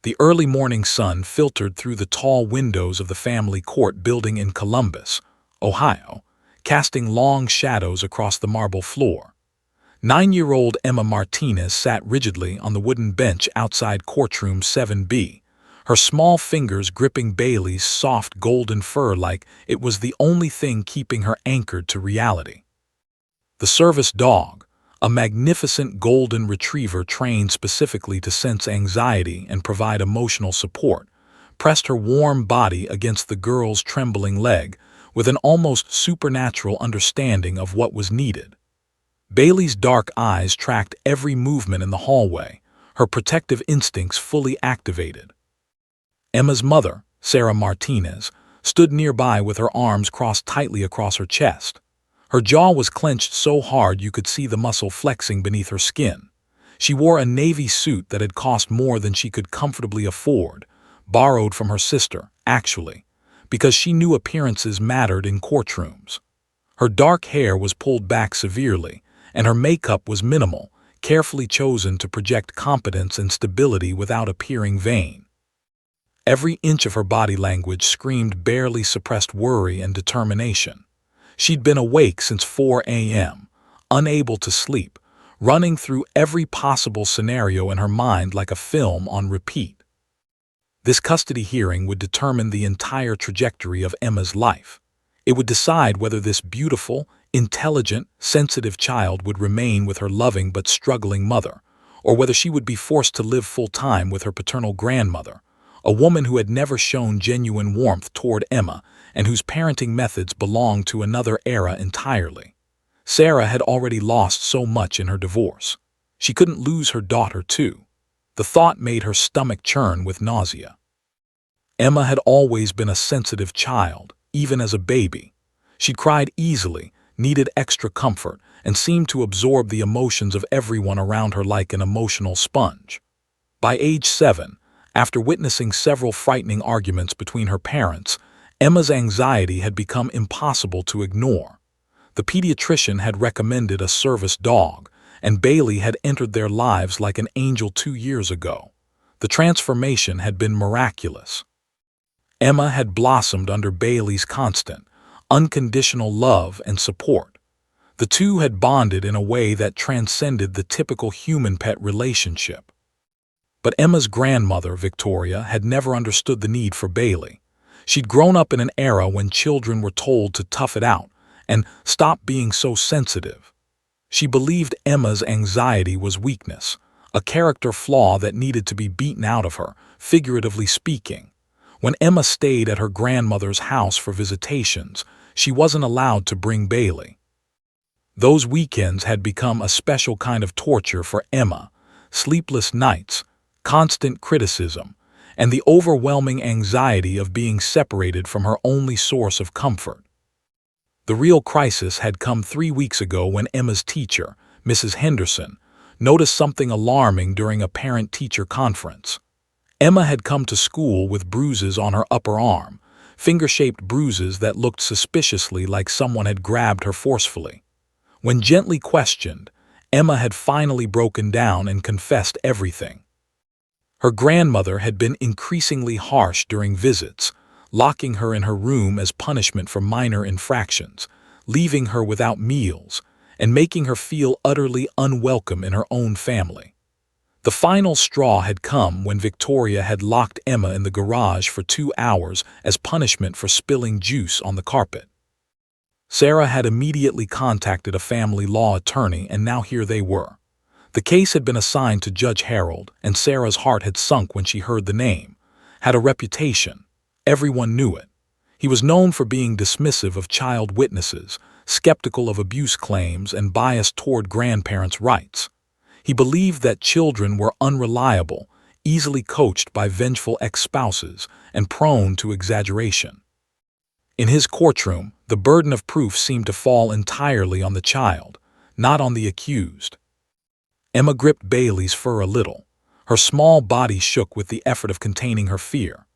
The early morning sun filtered through the tall windows of the family court building in Columbus, Ohio, casting long shadows across the marble floor. 9-year-old Emma Martinez sat rigidly on the wooden bench outside courtroom 7B, her small fingers gripping Bailey's soft golden fur like it was the only thing keeping her anchored to reality. The service dog, a magnificent golden retriever trained specifically to sense anxiety and provide emotional support, pressed her warm body against the girl's trembling leg with an almost supernatural understanding of what was needed. Bailey's dark eyes tracked every movement in the hallway, her protective instincts fully activated. Emma's mother, Sarah Martinez, stood nearby with her arms crossed tightly across her chest. Her jaw was clenched so hard you could see the muscle flexing beneath her skin. She wore a navy suit that had cost more than she could comfortably afford, borrowed from her sister, actually, because she knew appearances mattered in courtrooms. Her dark hair was pulled back severely, and her makeup was minimal, carefully chosen to project competence and stability without appearing vain. Every inch of her body language screamed barely suppressed worry and determination. She'd been awake since 4 a.m., unable to sleep, running through every possible scenario in her mind like a film on repeat. This custody hearing would determine the entire trajectory of Emma's life. It would decide whether this beautiful, intelligent, sensitive child would remain with her loving but struggling mother, or whether she would be forced to live full-time with her paternal grandmother, a woman who had never shown genuine warmth toward Emma and whose parenting methods belonged to another era entirely. Sarah had already lost so much in her divorce. She couldn't lose her daughter, too. The thought made her stomach churn with nausea. Emma had always been a sensitive child, even as a baby. She'd cried easily, needed extra comfort, and seemed to absorb the emotions of everyone around her like an emotional sponge. By age 7, after witnessing several frightening arguments between her parents, Emma's anxiety had become impossible to ignore. The pediatrician had recommended a service dog, and Bailey had entered their lives like an angel 2 years ago. The transformation had been miraculous. Emma had blossomed under Bailey's constant, unconditional love and support. The two had bonded in a way that transcended the typical human-pet relationship. But Emma's grandmother, Victoria, had never understood the need for Bailey. She'd grown up in an era when children were told to tough it out and stop being so sensitive. She believed Emma's anxiety was weakness, a character flaw that needed to be beaten out of her, figuratively speaking. When Emma stayed at her grandmother's house for visitations, she wasn't allowed to bring Bailey. Those weekends had become a special kind of torture for Emma: sleepless nights, constant criticism, and the overwhelming anxiety of being separated from her only source of comfort. The real crisis had come 3 weeks ago when Emma's teacher, Mrs. Henderson, noticed something alarming during a parent-teacher conference. Emma had come to school with bruises on her upper arm, finger-shaped bruises that looked suspiciously like someone had grabbed her forcefully. When gently questioned, Emma had finally broken down and confessed everything. Her grandmother had been increasingly harsh during visits, locking her in her room as punishment for minor infractions, leaving her without meals, and making her feel utterly unwelcome in her own family. The final straw had come when Victoria had locked Emma in the garage for 2 hours as punishment for spilling juice on the carpet. Sarah had immediately contacted a family law attorney, and now here they were. The case had been assigned to Judge Harold, and Sarah's heart had sunk when she heard the name. Had a reputation. Everyone knew it. He was known for being dismissive of child witnesses, skeptical of abuse claims, and biased toward grandparents' rights. He believed that children were unreliable, easily coached by vengeful ex-spouses, and prone to exaggeration. In his courtroom, the burden of proof seemed to fall entirely on the child, not on the accused. Emma gripped Bailey's fur a little. Her small body shook with the effort of containing her fear.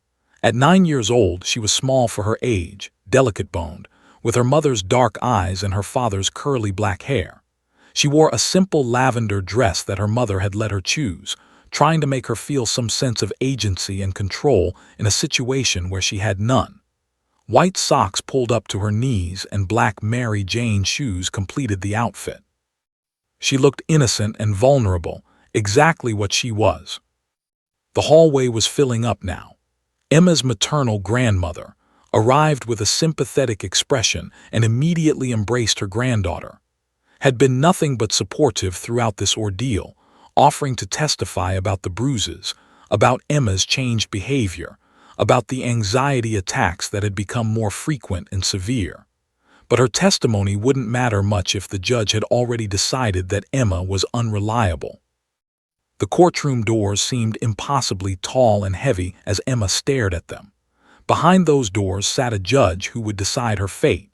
At 9 years old, she was small for her age, delicate-boned, with her mother's dark eyes and her father's curly black hair. She wore a simple lavender dress that her mother had let her choose, trying to make her feel some sense of agency and control in a situation where she had none. White socks pulled up to her knees and black Mary Jane shoes completed the outfit. She looked innocent and vulnerable, exactly what she was. The hallway was filling up now. Emma's maternal grandmother arrived with a sympathetic expression and immediately embraced her granddaughter. Had been nothing but supportive throughout this ordeal, offering to testify about the bruises, about Emma's changed behavior, about the anxiety attacks that had become more frequent and severe. But her testimony wouldn't matter much if the judge had already decided that Emma was unreliable. The courtroom doors seemed impossibly tall and heavy as Emma stared at them. Behind those doors sat a judge who would decide her fate.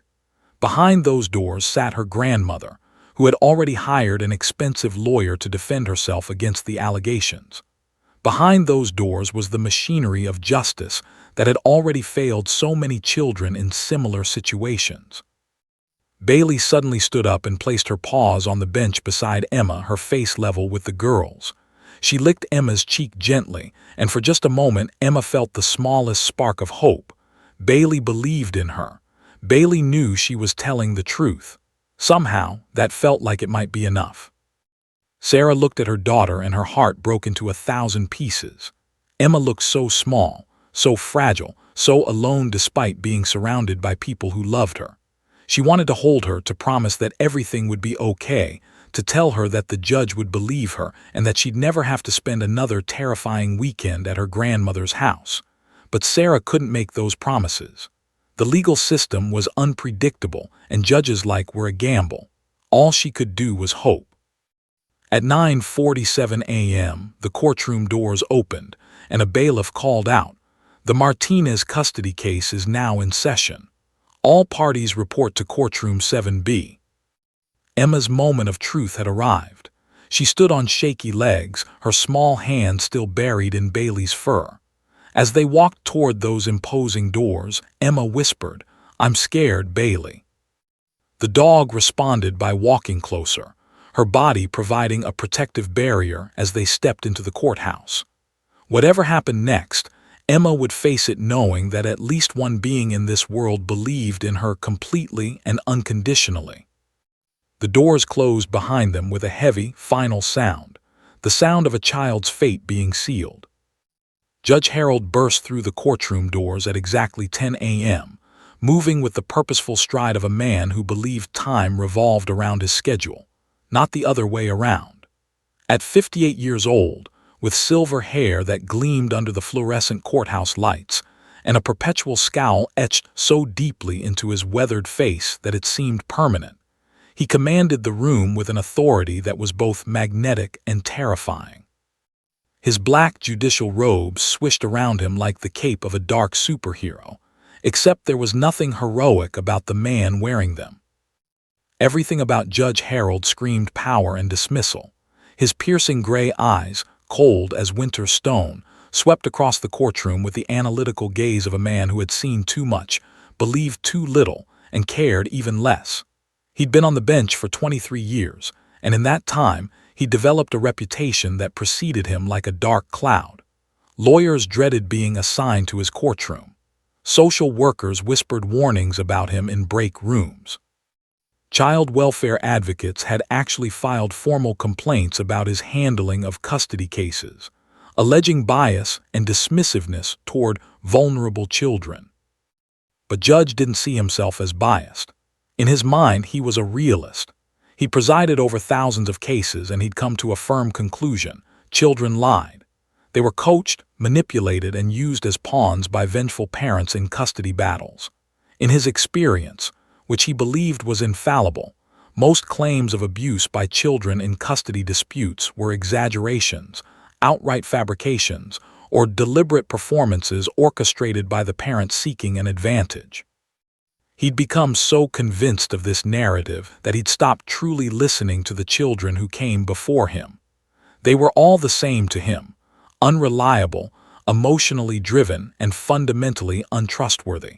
Behind those doors sat her grandmother, who had already hired an expensive lawyer to defend herself against the allegations. Behind those doors was the machinery of justice that had already failed so many children in similar situations. Bailey suddenly stood up and placed her paws on the bench beside Emma, her face level with the girls. She licked Emma's cheek gently, and for just a moment Emma felt the smallest spark of hope. Bailey believed in her. Bailey knew she was telling the truth. Somehow, that felt like it might be enough. Sarah looked at her daughter and her heart broke into 1,000 pieces. Emma looked so small, so fragile, so alone despite being surrounded by people who loved her. She wanted to hold her, to promise that everything would be okay, to tell her that the judge would believe her and that she'd never have to spend another terrifying weekend at her grandmother's house. But Sarah couldn't make those promises. The legal system was unpredictable and judges were a gamble. All she could do was hope. At 9:47 a.m., the courtroom doors opened and a bailiff called out, "The Martinez custody case is now in session. All parties report to courtroom 7B." Emma's moment of truth had arrived. She stood on shaky legs, her small hand still buried in Bailey's fur. As they walked toward those imposing doors, Emma whispered, "I'm scared, Bailey." The dog responded by walking closer, her body providing a protective barrier as they stepped into the courthouse. Whatever happened next, Emma would face it knowing that at least one being in this world believed in her completely and unconditionally. The doors closed behind them with a heavy, final sound, the sound of a child's fate being sealed. Judge Harold burst through the courtroom doors at exactly 10 a.m., moving with the purposeful stride of a man who believed time revolved around his schedule, not the other way around. At 58 years old, with silver hair that gleamed under the fluorescent courthouse lights, and a perpetual scowl etched so deeply into his weathered face that it seemed permanent, he commanded the room with an authority that was both magnetic and terrifying. His black judicial robes swished around him like the cape of a dark superhero, except there was nothing heroic about the man wearing them. Everything about Judge Harold screamed power and dismissal. His piercing gray eyes, cold as winter stone, swept across the courtroom with the analytical gaze of a man who had seen too much, believed too little, and cared even less. He'd been on the bench for 23 years, and in that time, he developed a reputation that preceded him like a dark cloud. Lawyers dreaded being assigned to his courtroom. Social workers whispered warnings about him in break rooms. Child welfare advocates had actually filed formal complaints about his handling of custody cases, alleging bias and dismissiveness toward vulnerable children. But Judge didn't see himself as biased. In his mind, he was a realist. He presided over thousands of cases and he'd come to a firm conclusion: children lied. They were coached, manipulated, and used as pawns by vengeful parents in custody battles. In his experience, which he believed was infallible, most claims of abuse by children in custody disputes were exaggerations, outright fabrications, or deliberate performances orchestrated by the parents seeking an advantage. He'd become so convinced of this narrative that he'd stopped truly listening to the children who came before him. They were all the same to him: unreliable, emotionally driven, and fundamentally untrustworthy.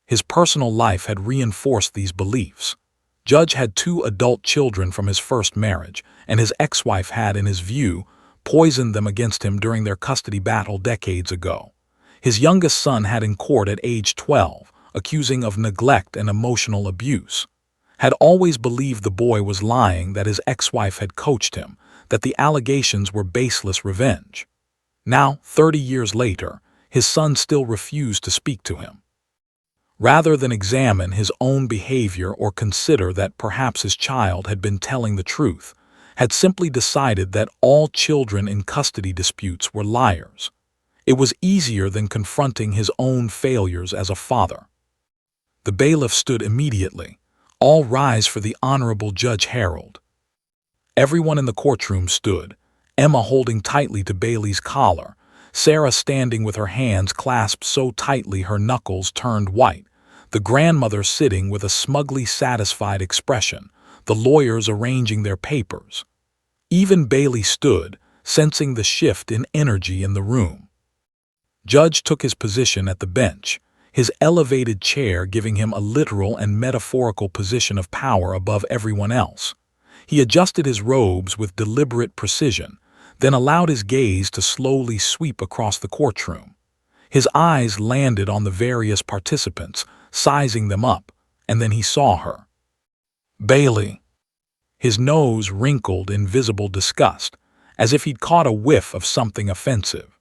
His personal life had reinforced these beliefs. Judge had 2 adult children from his first marriage, and his ex-wife had, in his view, poisoned them against him during their custody battle decades ago. His youngest son had in court at age 12, accusing of neglect and emotional abuse. Had always believed the boy was lying, that his ex-wife had coached him, that the allegations were baseless revenge. Now, 30 years later, his son still refused to speak to him. Rather than examine his own behavior or consider that perhaps his child had been telling the truth, had simply decided that all children in custody disputes were liars. It was easier than confronting his own failures as a father. The bailiff stood immediately. All rise for the Honorable Judge Harold. Everyone in the courtroom stood, Emma holding tightly to Bailey's collar, Sarah standing with her hands clasped so tightly her knuckles turned white, the grandmother sitting with a smugly satisfied expression, the lawyers arranging their papers. Even Bailey stood, sensing the shift in energy in the room. Judge took his position at the bench, his elevated chair giving him a literal and metaphorical position of power above everyone else. He adjusted his robes with deliberate precision, then allowed his gaze to slowly sweep across the courtroom. His eyes landed on the various participants, sizing them up, and then he saw her. Bailey. His nose wrinkled in visible disgust, as if he'd caught a whiff of something offensive.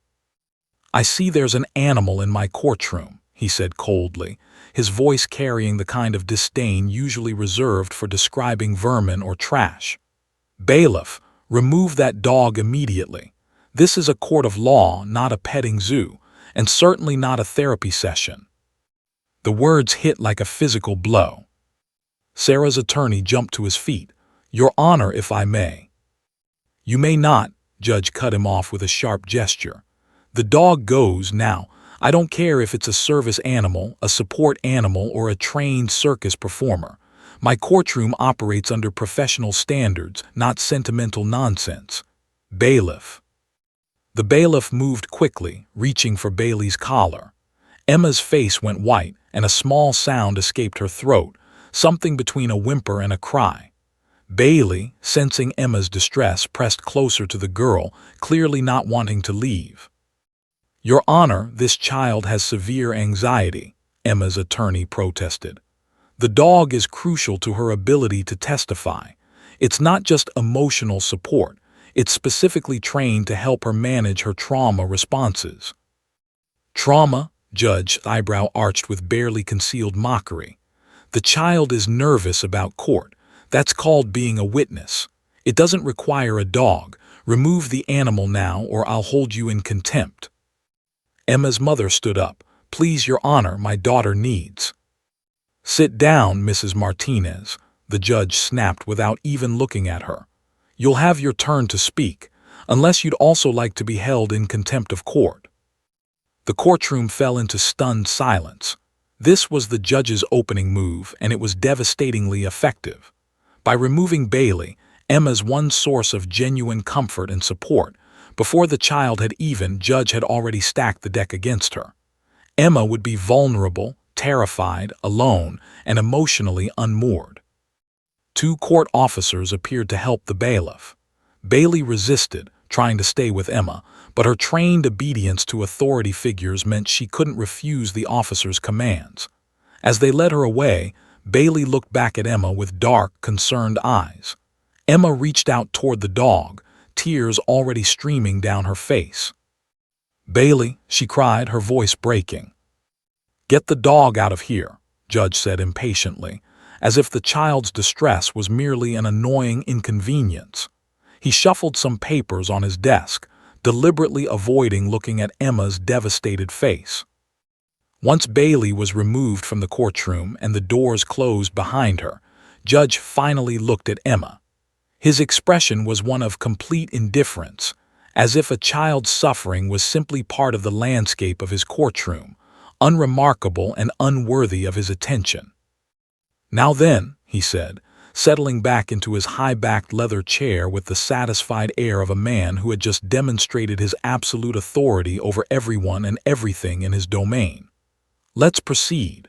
"I see there's an animal in my courtroom," he said coldly, his voice carrying the kind of disdain usually reserved for describing vermin or trash. "Bailiff, remove that dog immediately. This is a court of law, not a petting zoo, and certainly not a therapy session." The words hit like a physical blow. Sarah's attorney jumped to his feet. "Your Honor, if I may." "You may not," Judge cut him off with a sharp gesture. "The dog goes now. I don't care if it's a service animal, a support animal, or a trained circus performer. My courtroom operates under professional standards, not sentimental nonsense." Bailiff. The bailiff moved quickly, reaching for Bailey's collar. Emma's face went white, and a small sound escaped her throat, something between a whimper and a cry. Bailey, sensing Emma's distress, pressed closer to the girl, clearly not wanting to leave. "Your Honor, this child has severe anxiety," Emma's attorney protested. "The dog is crucial to her ability to testify. It's not just emotional support, it's specifically trained to help her manage her trauma responses." "Trauma?" Judge's eyebrow arched with barely concealed mockery. "The child is nervous about court. That's called being a witness. It doesn't require a dog. Remove the animal now or I'll hold you in contempt." Emma's mother stood up. "Please, Your Honor, my daughter needs." "Sit down, Mrs. Martinez," the judge snapped without even looking at her. "You'll have your turn to speak, unless you'd also like to be held in contempt of court." The courtroom fell into stunned silence. This was the judge's opening move, and it was devastatingly effective. By removing Bailey, Emma's one source of genuine comfort and support, before the child Judge had already stacked the deck against her. Emma would be vulnerable, terrified, alone, and emotionally unmoored. Two court officers appeared to help the bailiff. Bailey resisted, trying to stay with Emma, but her trained obedience to authority figures meant she couldn't refuse the officers' commands. As they led her away, Bailey looked back at Emma with dark, concerned eyes. Emma reached out toward the dog, tears already streaming down her face. "Bailey," she cried, her voice breaking. "Get the dog out of here," Judge said impatiently, as if the child's distress was merely an annoying inconvenience. He shuffled some papers on his desk, deliberately avoiding looking at Emma's devastated face. Once Bailey was removed from the courtroom and the doors closed behind her, Judge finally looked at Emma. His expression was one of complete indifference, as if a child's suffering was simply part of the landscape of his courtroom, unremarkable and unworthy of his attention. "Now then," he said, settling back into his high-backed leather chair with the satisfied air of a man who had just demonstrated his absolute authority over everyone and everything in his domain. "Let's proceed.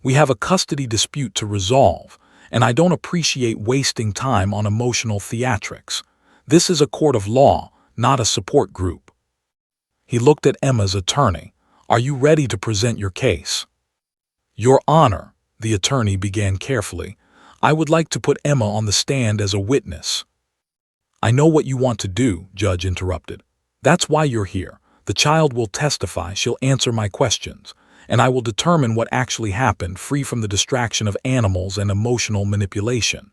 We have a custody dispute to resolve, and I don't appreciate wasting time on emotional theatrics. This is a court of law, not a support group. He looked at Emma's attorney. "Are you ready to present your case?" "Your Honor," the attorney began carefully, "I would like to put Emma on the stand as a witness." "I know what you want to do," Judge interrupted. "That's why you're here. The child will testify, she'll answer my questions, and I will determine what actually happened, free from the distraction of animals and emotional manipulation."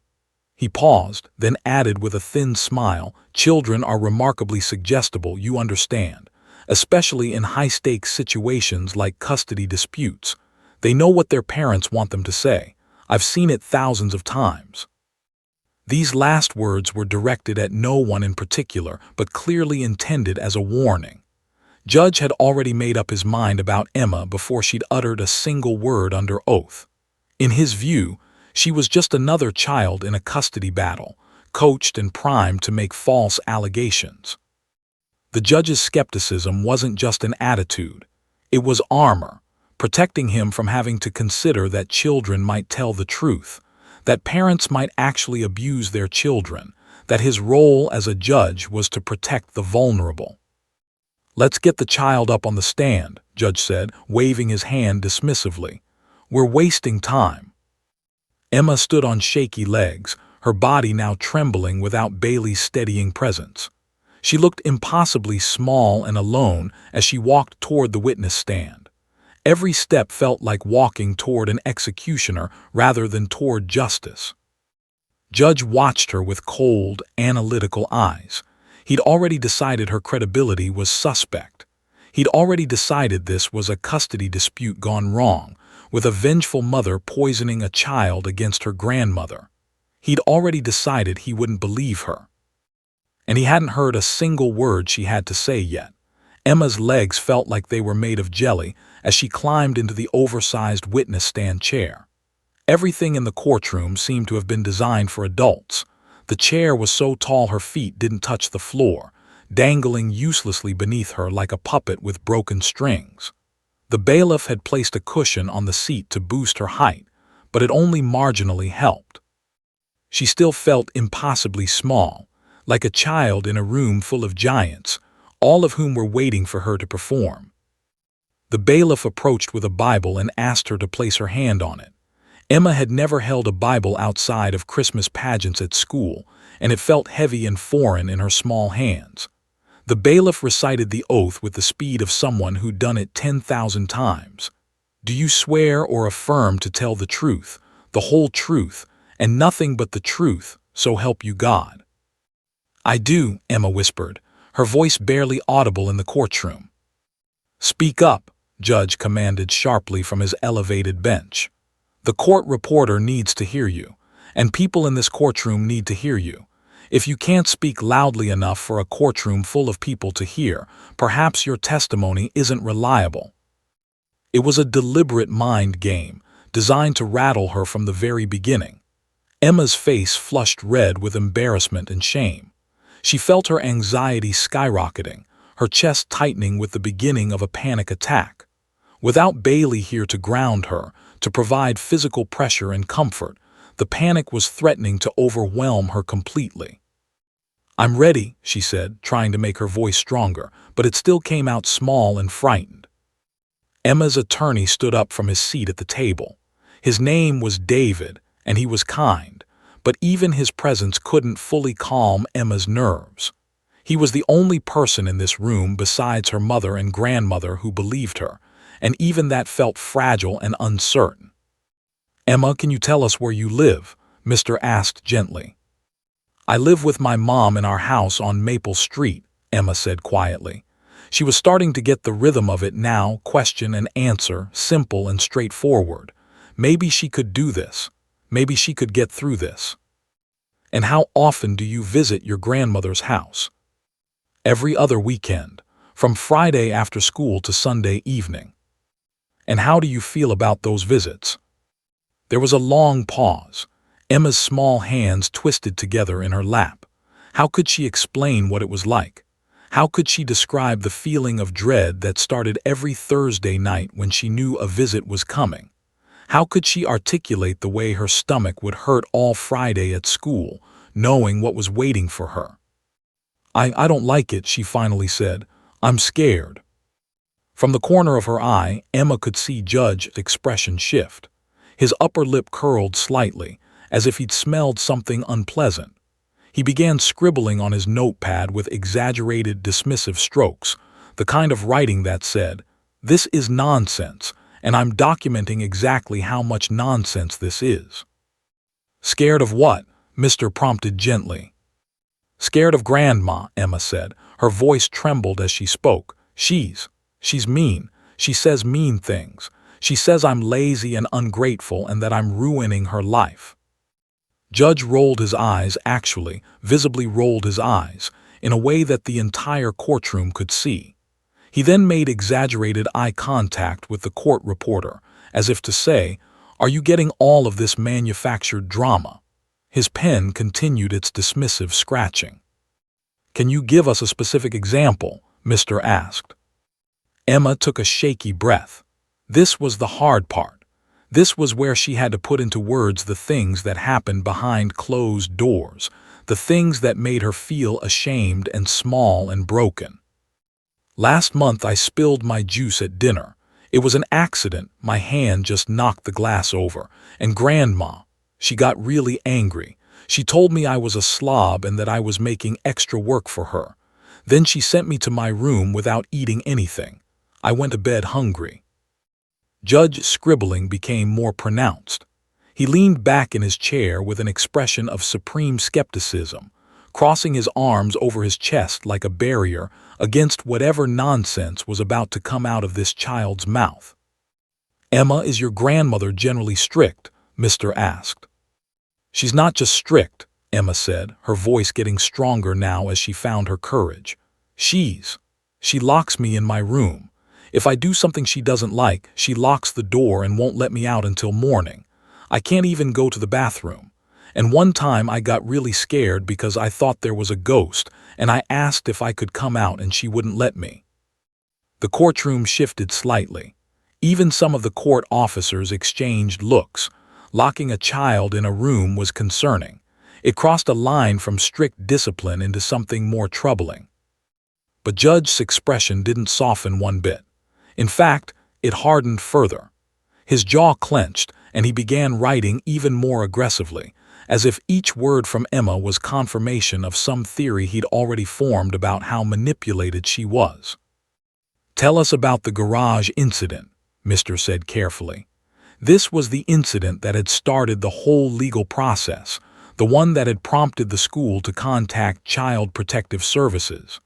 He paused, then added with a thin smile, "Children are remarkably suggestible, you understand, especially in high-stakes situations like custody disputes. They know what their parents want them to say. I've seen it thousands of times." These last words were directed at no one in particular, but clearly intended as a warning. Judge had already made up his mind about Emma before she'd uttered a single word under oath. In his view, she was just another child in a custody battle, coached and primed to make false allegations. The judge's skepticism wasn't just an attitude. It was armor, protecting him from having to consider that children might tell the truth, that parents might actually abuse their children, that his role as a judge was to protect the vulnerable. "Let's get the child up on the stand," Judge said, waving his hand dismissively. "We're wasting time." Emma stood on shaky legs, her body now trembling without Bailey's steadying presence. She looked impossibly small and alone as she walked toward the witness stand. Every step felt like walking toward an executioner rather than toward justice. Judge watched her with cold, analytical eyes. He'd already decided her credibility was suspect. He'd already decided this was a custody dispute gone wrong, with a vengeful mother poisoning a child against her grandmother. He'd already decided he wouldn't believe her. And he hadn't heard a single word she had to say yet. Emma's legs felt like they were made of jelly as she climbed into the oversized witness stand chair. Everything in the courtroom seemed to have been designed for adults. The chair was so tall her feet didn't touch the floor, dangling uselessly beneath her like a puppet with broken strings. The bailiff had placed a cushion on the seat to boost her height, but it only marginally helped. She still felt impossibly small, like a child in a room full of giants, all of whom were waiting for her to perform. The bailiff approached with a Bible and asked her to place her hand on it. Emma had never held a Bible outside of Christmas pageants at school, and it felt heavy and foreign in her small hands. The bailiff recited the oath with the speed of someone who'd done it 10,000 times. "Do you swear or affirm to tell the truth, the whole truth, and nothing but the truth, so help you God?" "I do," Emma whispered, her voice barely audible in the courtroom. "Speak up," Judge commanded sharply from his elevated bench. "The court reporter needs to hear you, and people in this courtroom need to hear you. If you can't speak loudly enough for a courtroom full of people to hear, perhaps your testimony isn't reliable." It was a deliberate mind game, designed to rattle her from the very beginning. Emma's face flushed red with embarrassment and shame. She felt her anxiety skyrocketing, her chest tightening with the beginning of a panic attack. Without Bailey here to ground her, to provide physical pressure and comfort, the panic was threatening to overwhelm her completely. "I'm ready," she said, trying to make her voice stronger, but it still came out small and frightened. Emma's attorney stood up from his seat at the table. His name was David, and he was kind, but even his presence couldn't fully calm Emma's nerves. He was the only person in this room besides her mother and grandmother who believed her, and even that felt fragile and uncertain. "Emma, can you tell us where you live?" Mr. asked gently. "I live with my mom in our house on Maple Street," Emma said quietly. She was starting to get the rhythm of it now, question and answer, simple and straightforward. Maybe she could do this. Maybe she could get through this. "And how often do you visit your grandmother's house?" "Every other weekend, from Friday after school to Sunday evening." "And how do you feel about those visits?" There was a long pause. Emma's small hands twisted together in her lap. How could she explain what it was like? How could she describe the feeling of dread that started every Thursday night when she knew a visit was coming? How could she articulate the way her stomach would hurt all Friday at school, knowing what was waiting for her? I don't like it, she finally said. I'm scared. From the corner of her eye, Emma could see Judge's expression shift. His upper lip curled slightly, as if he'd smelled something unpleasant. He began scribbling on his notepad with exaggerated, dismissive strokes, the kind of writing that said, "This is nonsense, and I'm documenting exactly how much nonsense this is." "Scared of what?" Mr. prompted gently. "Scared of Grandma," Emma said. Her voice trembled as she spoke. She's mean. She says mean things. She says I'm lazy and ungrateful and that I'm ruining her life." Judge rolled his eyes, actually, visibly rolled his eyes, in a way that the entire courtroom could see. He then made exaggerated eye contact with the court reporter, as if to say, "Are you getting all of this manufactured drama?" His pen continued its dismissive scratching. "Can you give us a specific example?" Mr. asked. Emma took a shaky breath. This was the hard part. This was where she had to put into words the things that happened behind closed doors, the things that made her feel ashamed and small and broken. "Last month I spilled my juice at dinner. It was an accident, my hand just knocked the glass over, and Grandma, she got really angry. She told me I was a slob and that I was making extra work for her. Then she sent me to my room without eating anything. I went to bed hungry." Judge's scribbling became more pronounced. He leaned back in his chair with an expression of supreme skepticism, crossing his arms over his chest like a barrier against whatever nonsense was about to come out of this child's mouth. "Emma, is your grandmother generally strict?" Mr. asked. "She's not just strict," Emma said, her voice getting stronger now as she found her courage. She locks me in my room. If I do something she doesn't like, she locks the door and won't let me out until morning. I can't even go to the bathroom. And one time I got really scared because I thought there was a ghost, and I asked if I could come out and she wouldn't let me." The courtroom shifted slightly. Even some of the court officers exchanged looks. Locking a child in a room was concerning. It crossed a line from strict discipline into something more troubling. But Judge's expression didn't soften one bit. In fact, it hardened further. His jaw clenched, and he began writing even more aggressively, as if each word from Emma was confirmation of some theory he'd already formed about how manipulated she was. "Tell us about the garage incident," Mr. said carefully. This was the incident that had started the whole legal process, the one that had prompted the school to contact Child Protective Services.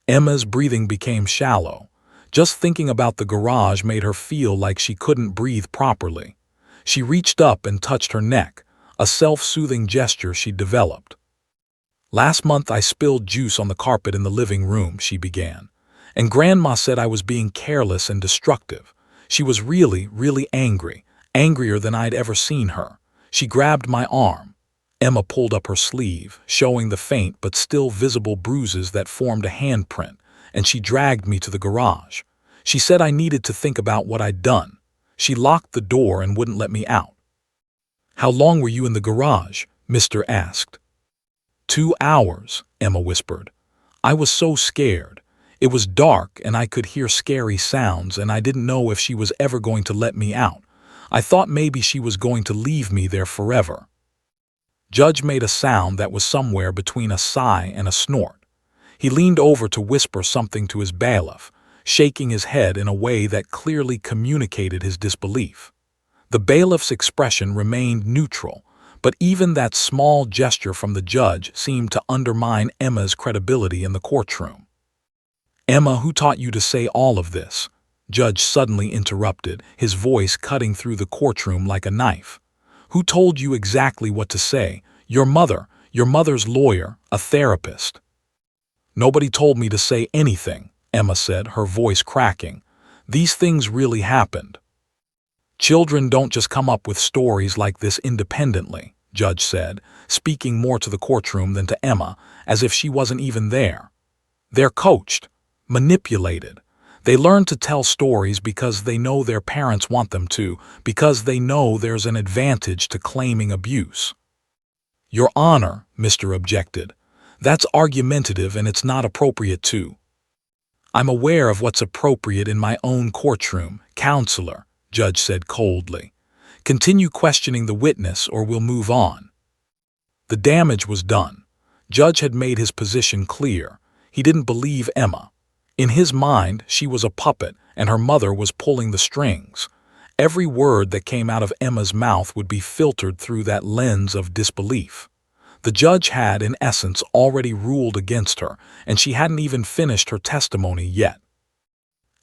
Emma's breathing became shallow. Just thinking about the garage made her feel like she couldn't breathe properly. She reached up and touched her neck, a self-soothing gesture she'd developed. "Last month I spilled juice on the carpet in the living room," she began, "and Grandma said I was being careless and destructive. She was really, really angry, angrier than I'd ever seen her. She grabbed my arm." Emma pulled up her sleeve, showing the faint but still visible bruises that formed a handprint, and she dragged me to the garage. She said I needed to think about what I'd done. She locked the door and wouldn't let me out. "How long were you in the garage?" Mr. asked. 2 hours, Emma whispered. "I was so scared. It was dark and I could hear scary sounds and I didn't know if she was ever going to let me out. I thought maybe she was going to leave me there forever." Judge made a sound that was somewhere between a sigh and a snort. He leaned over to whisper something to his bailiff, shaking his head in a way that clearly communicated his disbelief. The bailiff's expression remained neutral, but even that small gesture from the judge seemed to undermine Emma's credibility in the courtroom. "Emma, who taught you to say all of this?" Judge suddenly interrupted, his voice cutting through the courtroom like a knife. "Who told you exactly what to say? Your mother's lawyer, a therapist." "Nobody told me to say anything," Emma said, her voice cracking. "These things really happened." "Children don't just come up with stories like this independently," Judge said, speaking more to the courtroom than to Emma, as if she wasn't even there. "They're coached, manipulated. They learn to tell stories because they know their parents want them to, because they know there's an advantage to claiming abuse." "Your Honor," Mr. objected, That's argumentative and it's not appropriate too. I'm aware of what's appropriate in my own courtroom, counselor, Judge said coldly. Continue questioning the witness or we'll move on. The damage was done. Judge had made his position clear. He didn't believe Emma. In his mind, she was a puppet and her mother was pulling the strings. Every word that came out of Emma's mouth would be filtered through that lens of disbelief. The judge had, in essence, already ruled against her, and she hadn't even finished her testimony yet.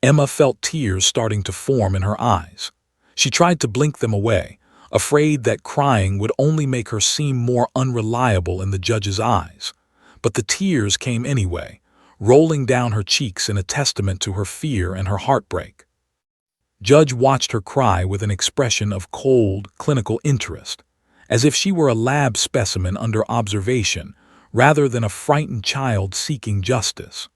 Emma felt tears starting to form in her eyes. She tried to blink them away, afraid that crying would only make her seem more unreliable in the judge's eyes. But the tears came anyway, rolling down her cheeks in a testament to her fear and her heartbreak. Judge watched her cry with an expression of cold, clinical interest, as if she were a lab specimen under observation, rather than a frightened child seeking justice.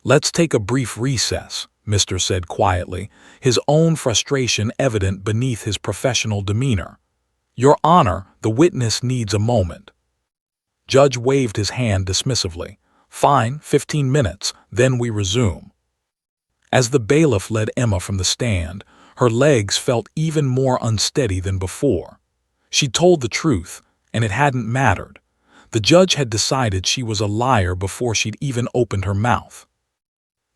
"Let's take a brief recess," Mr. said quietly, his own frustration evident beneath his professional demeanor. "Your Honor, the witness needs a moment." Judge waved his hand dismissively. "Fine, 15 minutes, then we resume." As the bailiff led Emma from the stand, her legs felt even more unsteady than before. She told the truth, and it hadn't mattered. The judge had decided she was a liar before she'd even opened her mouth.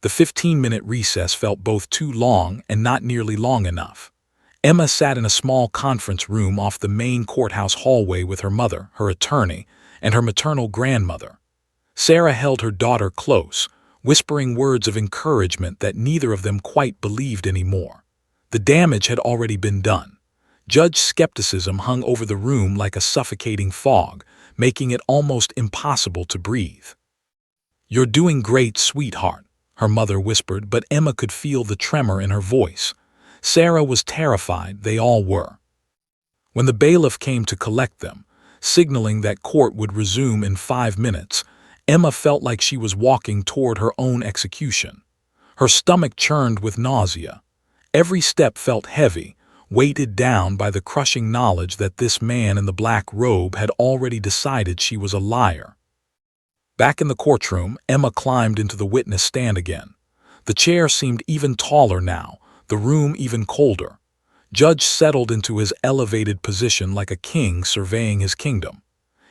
The 15-minute recess felt both too long and not nearly long enough. Emma sat in a small conference room off the main courthouse hallway with her mother, her attorney, and her maternal grandmother. Sarah held her daughter close, whispering words of encouragement that neither of them quite believed anymore. The damage had already been done. Judge skepticism hung over the room like a suffocating fog, making it almost impossible to breathe. "You're doing great, sweetheart," her mother whispered, but Emma could feel the tremor in her voice. Sarah was terrified, they all were. When the bailiff came to collect them, signaling that court would resume in 5 minutes, Emma felt like she was walking toward her own execution. Her stomach churned with nausea. Every step felt heavy, weighted down by the crushing knowledge that this man in the black robe had already decided she was a liar. Back in the courtroom, Emma climbed into the witness stand again. The chair seemed even taller now, the room even colder. Judge settled into his elevated position like a king surveying his kingdom.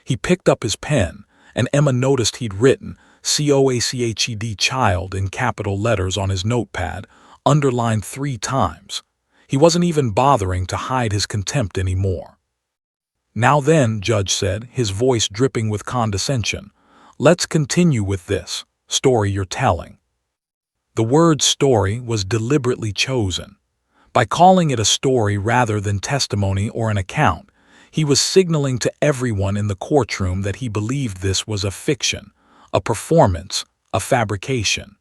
He picked up his pen, and Emma noticed he'd written COACHED child in capital letters on his notepad, underlined 3 times. He wasn't even bothering to hide his contempt anymore. "Now then," Judge said, his voice dripping with condescension, "let's continue with this story you're telling." The word story was deliberately chosen. By calling it a story rather than testimony or an account, he was signaling to everyone in the courtroom that he believed this was a fiction, a performance, a fabrication.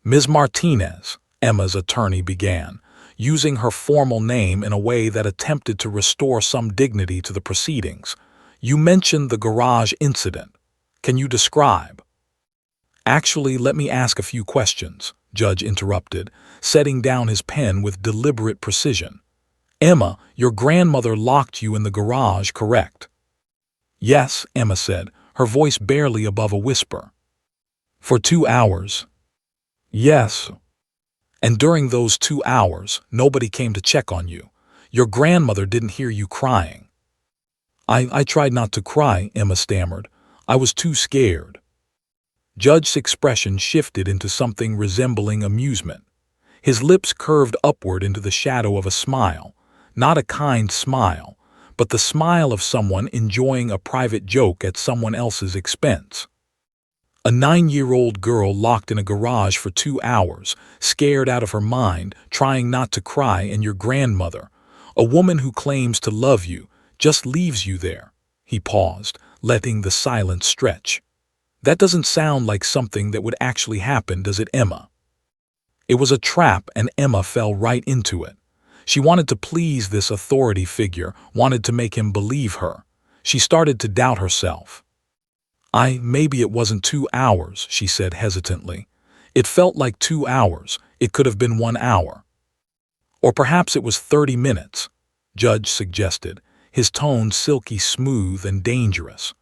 "Ms. Martinez," Emma's attorney began, using her formal name in a way that attempted to restore some dignity to the proceedings, "you mentioned the garage incident. Can you describe?" "Actually, let me ask a few questions," Judge interrupted, setting down his pen with deliberate precision. "Emma, your grandmother locked you in the garage, correct?" "Yes," Emma said, her voice barely above a whisper. "For 2 hours?" "Yes." "And during those 2 hours, nobody came to check on you. Your grandmother didn't hear you crying." I tried not to cry," Emma stammered. "I was too scared." Judge's expression shifted into something resembling amusement. His lips curved upward into the shadow of a smile, not a kind smile, but the smile of someone enjoying a private joke at someone else's expense. "A 9-year-old girl locked in a garage for 2 hours, scared out of her mind, trying not to cry, and your grandmother, a woman who claims to love you, just leaves you there." He paused, letting the silence stretch. "That doesn't sound like something that would actually happen, does it, Emma?" It was a trap, and Emma fell right into it. She wanted to please this authority figure, wanted to make him believe her. She started to doubt herself. Maybe it wasn't 2 hours, she said hesitantly. It felt like 2 hours. It could have been 1 hour. Or perhaps it was 30 minutes, Judge suggested, his tone silky smooth and dangerous.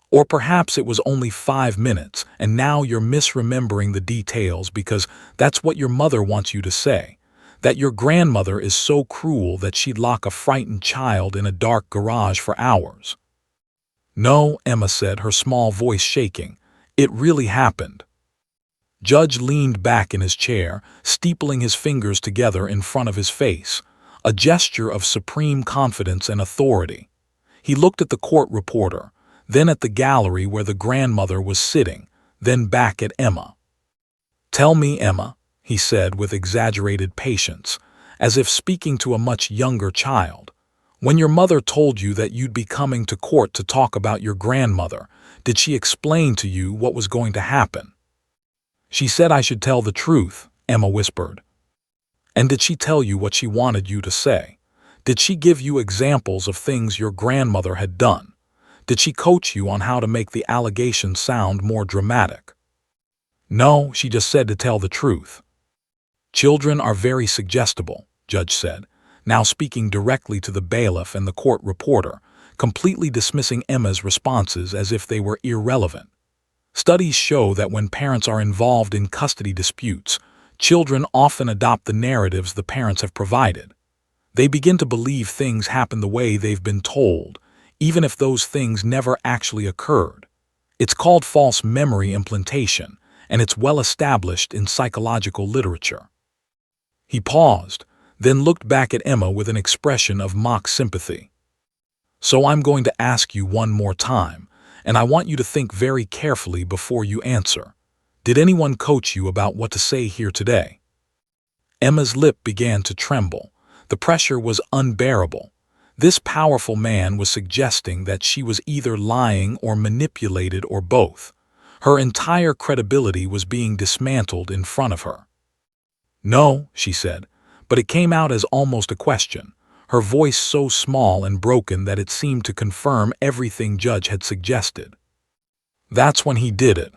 Or perhaps it was only 5 minutes, and now you're misremembering the details because that's what your mother wants you to say. That your grandmother is so cruel that she'd lock a frightened child in a dark garage for hours. No, Emma said, her small voice shaking. It really happened. Judge leaned back in his chair, steepling his fingers together in front of his face, a gesture of supreme confidence and authority. He looked at the court reporter, then at the gallery where the grandmother was sitting, then back at Emma. "Tell me, Emma," he said with exaggerated patience, as if speaking to a much younger child. "When your mother told you that you'd be coming to court to talk about your grandmother, did she explain to you what was going to happen?" "She said I should tell the truth," Emma whispered. "And did she tell you what she wanted you to say? Did she give you examples of things your grandmother had done? Did she coach you on how to make the allegation sound more dramatic?" "No, she just said to tell the truth." "Children are very suggestible," Judge said, now speaking directly to the bailiff and the court reporter, completely dismissing Emma's responses as if they were irrelevant. "Studies show that when parents are involved in custody disputes, children often adopt the narratives the parents have provided. They begin to believe things happen the way they've been told, even if those things never actually occurred. It's called false memory implantation, and it's well established in psychological literature." He paused, then looked back at Emma with an expression of mock sympathy. "So I'm going to ask you one more time, and I want you to think very carefully before you answer. Did anyone coach you about what to say here today?" Emma's lip began to tremble. The pressure was unbearable. This powerful man was suggesting that she was either lying or manipulated or both. Her entire credibility was being dismantled in front of her. "No," she said, but it came out as almost a question, her voice so small and broken that it seemed to confirm everything Judge had suggested. "That's when he did it."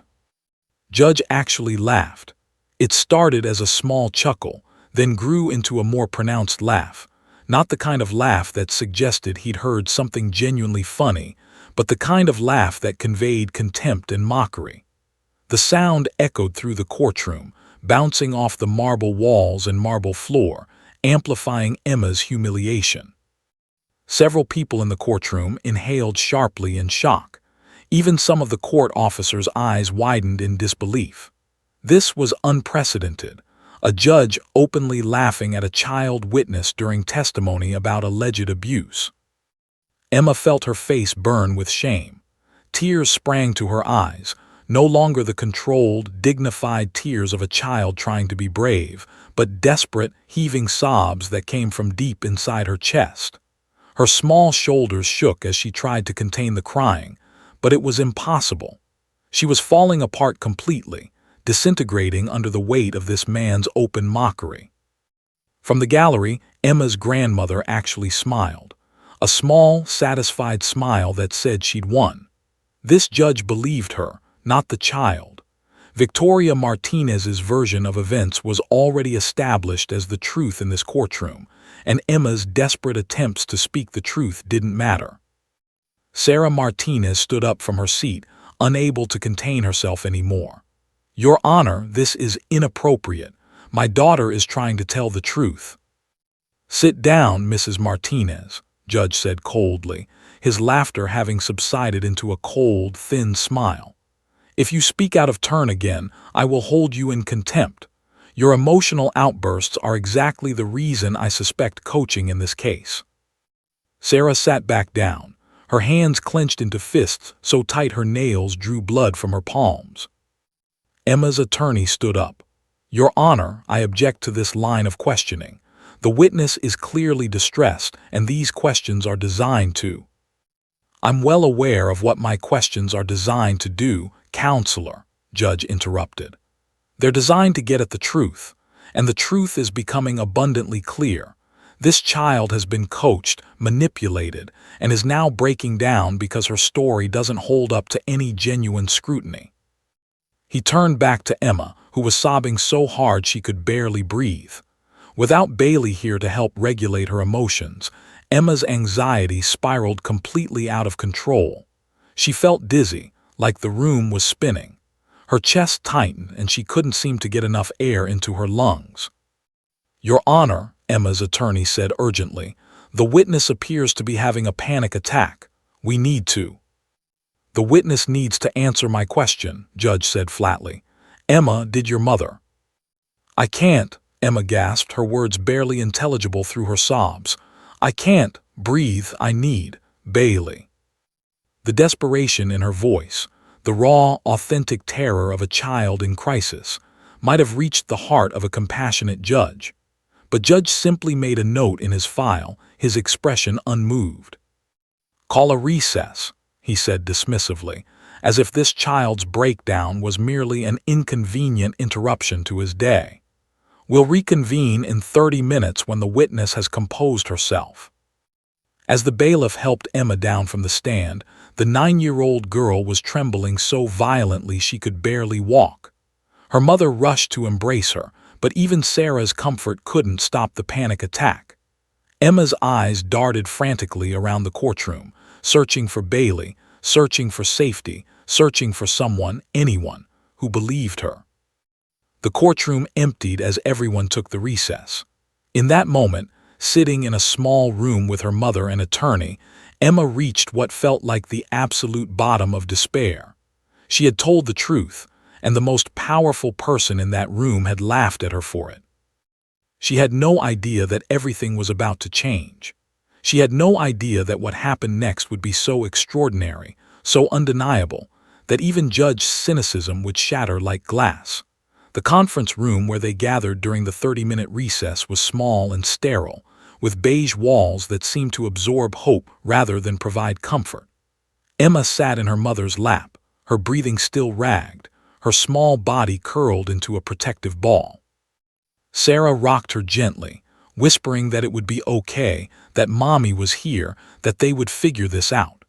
Judge actually laughed. It started as a small chuckle, then grew into a more pronounced laugh. Not the kind of laugh that suggested he'd heard something genuinely funny, but the kind of laugh that conveyed contempt and mockery. The sound echoed through the courtroom, bouncing off the marble walls and marble floor, amplifying Emma's humiliation. Several people in the courtroom inhaled sharply in shock. Even some of the court officers' eyes widened in disbelief. This was unprecedented. A judge openly laughing at a child witness during testimony about alleged abuse. Emma felt her face burn with shame. Tears sprang to her eyes, no longer the controlled, dignified tears of a child trying to be brave, but desperate, heaving sobs that came from deep inside her chest. Her small shoulders shook as she tried to contain the crying, but it was impossible. She was falling apart completely, disintegrating under the weight of this man's open mockery. From the gallery, Emma's grandmother actually smiled. A small, satisfied smile that said she'd won. This judge believed her, not the child. Victoria Martinez's version of events was already established as the truth in this courtroom, and Emma's desperate attempts to speak the truth didn't matter. Sarah Martinez stood up from her seat, unable to contain herself anymore. "Your Honor, this is inappropriate. My daughter is trying to tell the truth." "Sit down, Mrs. Martinez," Judge said coldly, his laughter having subsided into a cold, thin smile. "If you speak out of turn again, I will hold you in contempt. Your emotional outbursts are exactly the reason I suspect coaching in this case." Sarah sat back down, her hands clenched into fists so tight her nails drew blood from her palms. Emma's attorney stood up. "Your Honor, I object to this line of questioning. The witness is clearly distressed, and these questions are designed to—" "I'm well aware of what my questions are designed to do, Counselor," Judge interrupted. "They're designed to get at the truth, and the truth is becoming abundantly clear. This child has been coached, manipulated, and is now breaking down because her story doesn't hold up to any genuine scrutiny." He turned back to Emma, who was sobbing so hard she could barely breathe. Without Bailey here to help regulate her emotions, Emma's anxiety spiraled completely out of control. She felt dizzy, like the room was spinning. Her chest tightened and she couldn't seem to get enough air into her lungs. "Your Honor," Emma's attorney said urgently, "the witness appears to be having a panic attack. We need to." "The witness needs to answer my question," Judge said flatly. "Emma, did your mother—" "I can't," Emma gasped, her words barely intelligible through her sobs. "I can't breathe. I need Bailey." The desperation in her voice, the raw, authentic terror of a child in crisis, might have reached the heart of a compassionate judge. But Judge simply made a note in his file, his expression unmoved. "Call a recess," he said dismissively, as if this child's breakdown was merely an inconvenient interruption to his day. "We'll reconvene in 30 minutes when the witness has composed herself." As the bailiff helped Emma down from the stand, the 9-year-old girl was trembling so violently she could barely walk. Her mother rushed to embrace her, but even Sarah's comfort couldn't stop the panic attack. Emma's eyes darted frantically around the courtroom, searching for Bailey, searching for safety, searching for someone, anyone, who believed her. The courtroom emptied as everyone took the recess. In that moment, sitting in a small room with her mother and attorney, Emma reached what felt like the absolute bottom of despair. She had told the truth, and the most powerful person in that room had laughed at her for it. She had no idea that everything was about to change. She had no idea that what happened next would be so extraordinary, so undeniable, that even Judge's cynicism would shatter like glass. The conference room where they gathered during the 30-minute recess was small and sterile, with beige walls that seemed to absorb hope rather than provide comfort. Emma sat in her mother's lap, her breathing still ragged, her small body curled into a protective ball. Sarah rocked her gently, whispering that it would be okay, that Mommy was here, that they would figure this out.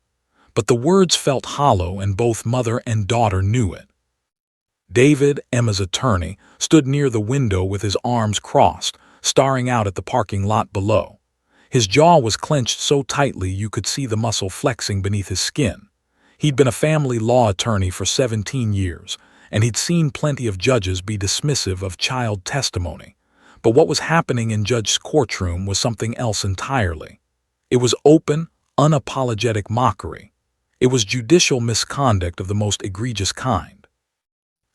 But the words felt hollow and both mother and daughter knew it. David, Emma's attorney, stood near the window with his arms crossed, staring out at the parking lot below. His jaw was clenched so tightly you could see the muscle flexing beneath his skin. He'd been a family law attorney for 17 years, and he'd seen plenty of judges be dismissive of child testimony. But what was happening in Judge's courtroom was something else entirely. It was open, unapologetic mockery. It was judicial misconduct of the most egregious kind.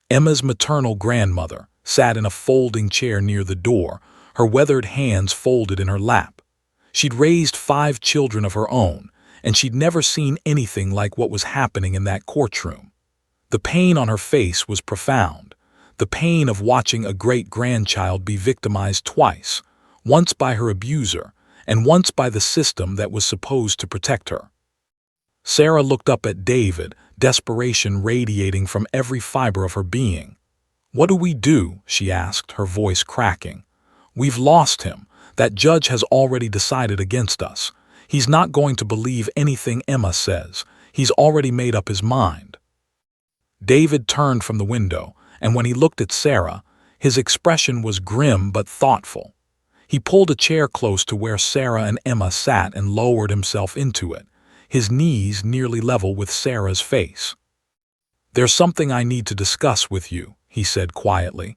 Emma's maternal grandmother sat in a folding chair near the door, her weathered hands folded in her lap. She'd raised 5 children of her own, and she'd never seen anything like what was happening in that courtroom. The pain on her face was profound, the pain of watching a great-grandchild be victimized twice, once by her abuser and once by the system that was supposed to protect her. Sarah looked up at David, desperation radiating from every fiber of her being. "What do we do?" she asked, her voice cracking. "We've lost him. That judge has already decided against us. He's not going to believe anything Emma says. He's already made up his mind." David turned from the window, and when he looked at Sarah, his expression was grim but thoughtful. He pulled a chair close to where Sarah and Emma sat and lowered himself into it, his knees nearly level with Sarah's face. "There's something I need to discuss with you," he said quietly.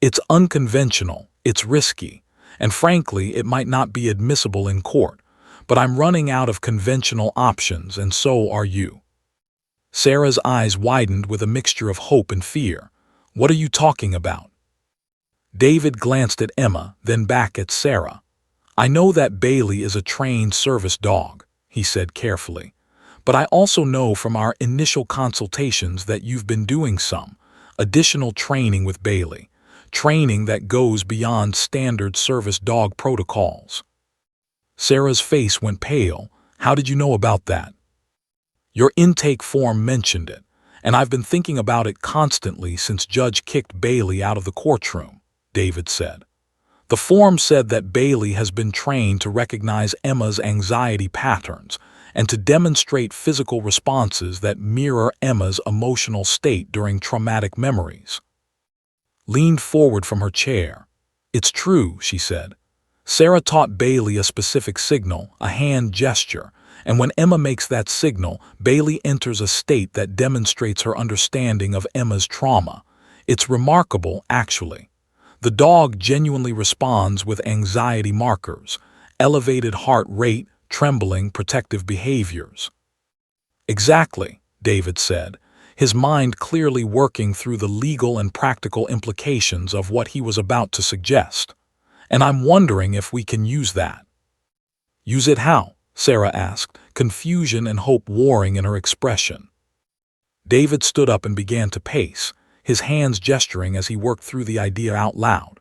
"It's unconventional, it's risky, and frankly, it might not be admissible in court, but I'm running out of conventional options, and so are you." Sarah's eyes widened with a mixture of hope and fear. "What are you talking about?" David glanced at Emma, then back at Sarah. "I know that Bailey is a trained service dog," he said carefully, "but I also know from our initial consultations that you've been doing some additional training with Bailey, training that goes beyond standard service dog protocols." Sarah's face went pale. "How did you know about that?" "Your intake form mentioned it, and I've been thinking about it constantly since Judge kicked Bailey out of the courtroom," David said. "The form said that Bailey has been trained to recognize Emma's anxiety patterns and to demonstrate physical responses that mirror Emma's emotional state during traumatic memories." Leaned forward from her chair. "It's true," she said. "Sarah taught Bailey a specific signal, a hand gesture, And when Emma makes that signal, Bailey enters a state that demonstrates her understanding of Emma's trauma. It's remarkable, actually. The dog genuinely responds with anxiety markers, elevated heart rate, trembling, protective behaviors. Exactly, David said, his mind clearly working through the legal and practical implications of what he was about to suggest. And I'm wondering if we can use that. Use it how? Sarah asked, confusion and hope warring in her expression. David stood up and began to pace, his hands gesturing as he worked through the idea out loud.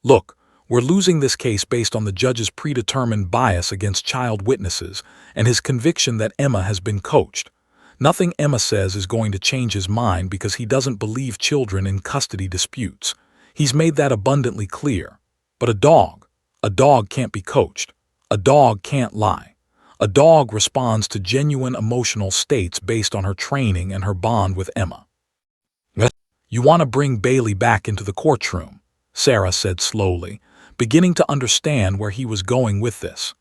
Look, we're losing this case based on the judge's predetermined bias against child witnesses and his conviction that Emma has been coached. Nothing Emma says is going to change his mind because he doesn't believe children in custody disputes. He's made that abundantly clear. But a dog can't be coached. A dog can't lie. A dog responds to genuine emotional states based on her training and her bond with Emma. You want to bring Bailey back into the courtroom, Sarah said slowly, beginning to understand where he was going with this.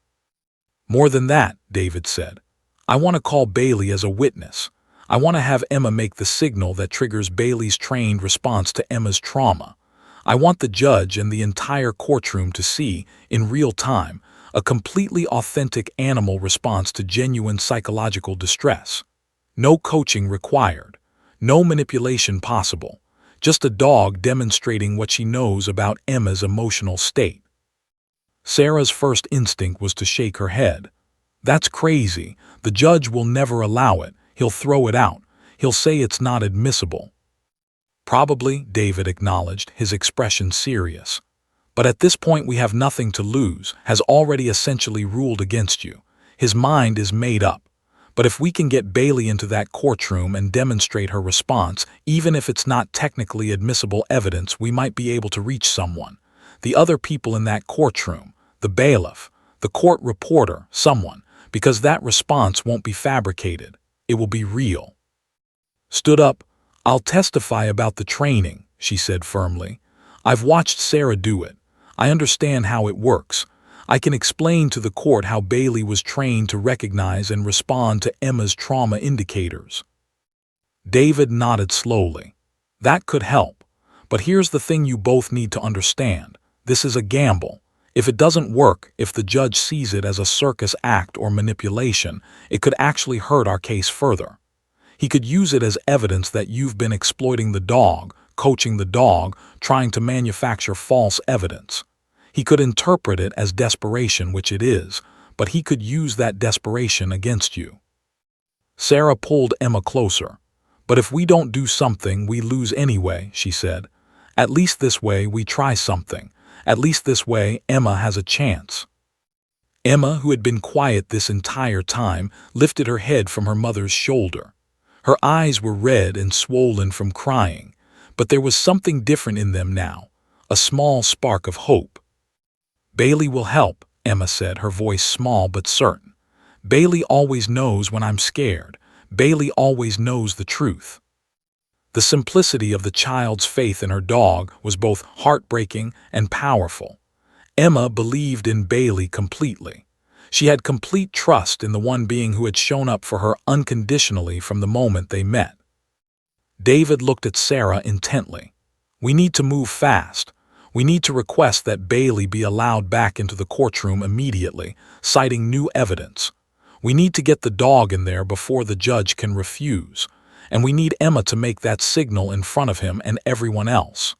More than that, David said. I want to call Bailey as a witness. I want to have Emma make the signal that triggers Bailey's trained response to Emma's trauma. I want the judge and the entire courtroom to see, in real time, a completely authentic animal response to genuine psychological distress. No coaching required. No manipulation possible. Just a dog demonstrating what she knows about Emma's emotional state. Sarah's first instinct was to shake her head. That's crazy. The judge will never allow it. He'll throw it out. He'll say it's not admissible. Probably, David acknowledged, his expression serious. But at this point we have nothing to lose, has already essentially ruled against you. His mind is made up. But if we can get Bailey into that courtroom and demonstrate her response, even if it's not technically admissible evidence, we might be able to reach someone. The other people in that courtroom, the bailiff, the court reporter, someone, because that response won't be fabricated. It will be real. Stood up. I'll testify about the training, she said firmly. I've watched Sarah do it. I understand how it works. I can explain to the court how Bailey was trained to recognize and respond to Emma's trauma indicators. David nodded slowly. That could help. But here's the thing you both need to understand. This is a gamble. If it doesn't work, if the judge sees it as a circus act or manipulation, it could actually hurt our case further. He could use it as evidence that you've been exploiting the dog, coaching the dog, trying to manufacture false evidence. He could interpret it as desperation, which it is, but he could use that desperation against you. Sarah pulled Emma closer. But if we don't do something, we lose anyway, she said. At least this way we try something. At least this way Emma has a chance. Emma, who had been quiet this entire time, lifted her head from her mother's shoulder. Her eyes were red and swollen from crying, but there was something different in them now, a small spark of hope. Bailey will help, Emma said, her voice small but certain. Bailey always knows when I'm scared. Bailey always knows the truth. The simplicity of the child's faith in her dog was both heartbreaking and powerful. Emma believed in Bailey completely. She had complete trust in the one being who had shown up for her unconditionally from the moment they met. David looked at Sarah intently. We need to move fast. We need to request that Bailey be allowed back into the courtroom immediately, citing new evidence. We need to get the dog in there before the judge can refuse. And we need Emma to make that signal in front of him and everyone else.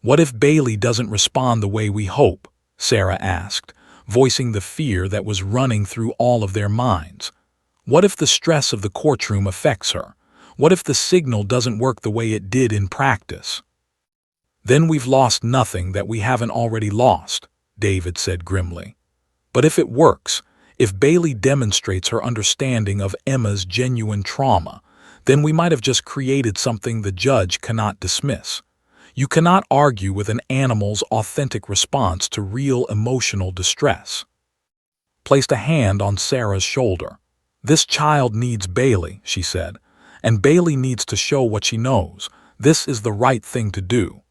What if Bailey doesn't respond the way we hope? Sarah asked, voicing the fear that was running through all of their minds. What if the stress of the courtroom affects her? What if the signal doesn't work the way it did in practice? Then we've lost nothing that we haven't already lost, David said grimly. But if it works, if Bailey demonstrates her understanding of Emma's genuine trauma, then we might have just created something the judge cannot dismiss. You cannot argue with an animal's authentic response to real emotional distress. Placed a hand on Sarah's shoulder. This child needs Bailey, she said, and Bailey needs to show what she knows. This is the right thing to do.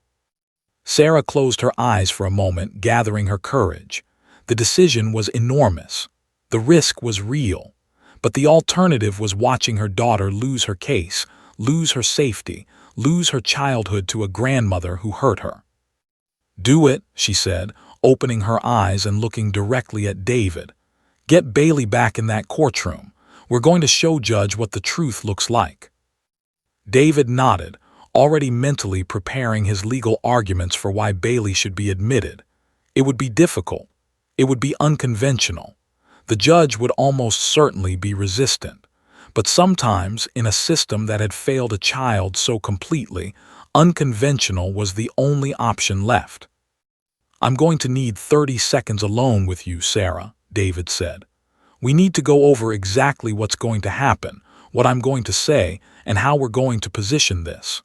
Sarah closed her eyes for a moment, gathering her courage. The decision was enormous. The risk was real, but the alternative was watching her daughter lose her case, lose her safety, lose her childhood to a grandmother who hurt her. "Do it," she said, opening her eyes and looking directly at David. "Get Bailey back in that courtroom. We're going to show Judge what the truth looks like." David nodded, already mentally preparing his legal arguments for why Bailey should be admitted. It would be difficult. It would be unconventional. The judge would almost certainly be resistant. But sometimes, in a system that had failed a child so completely, unconventional was the only option left. "I'm going to need 30 seconds alone with you, Sarah," David said. "We need to go over exactly what's going to happen, what I'm going to say, and how we're going to position this."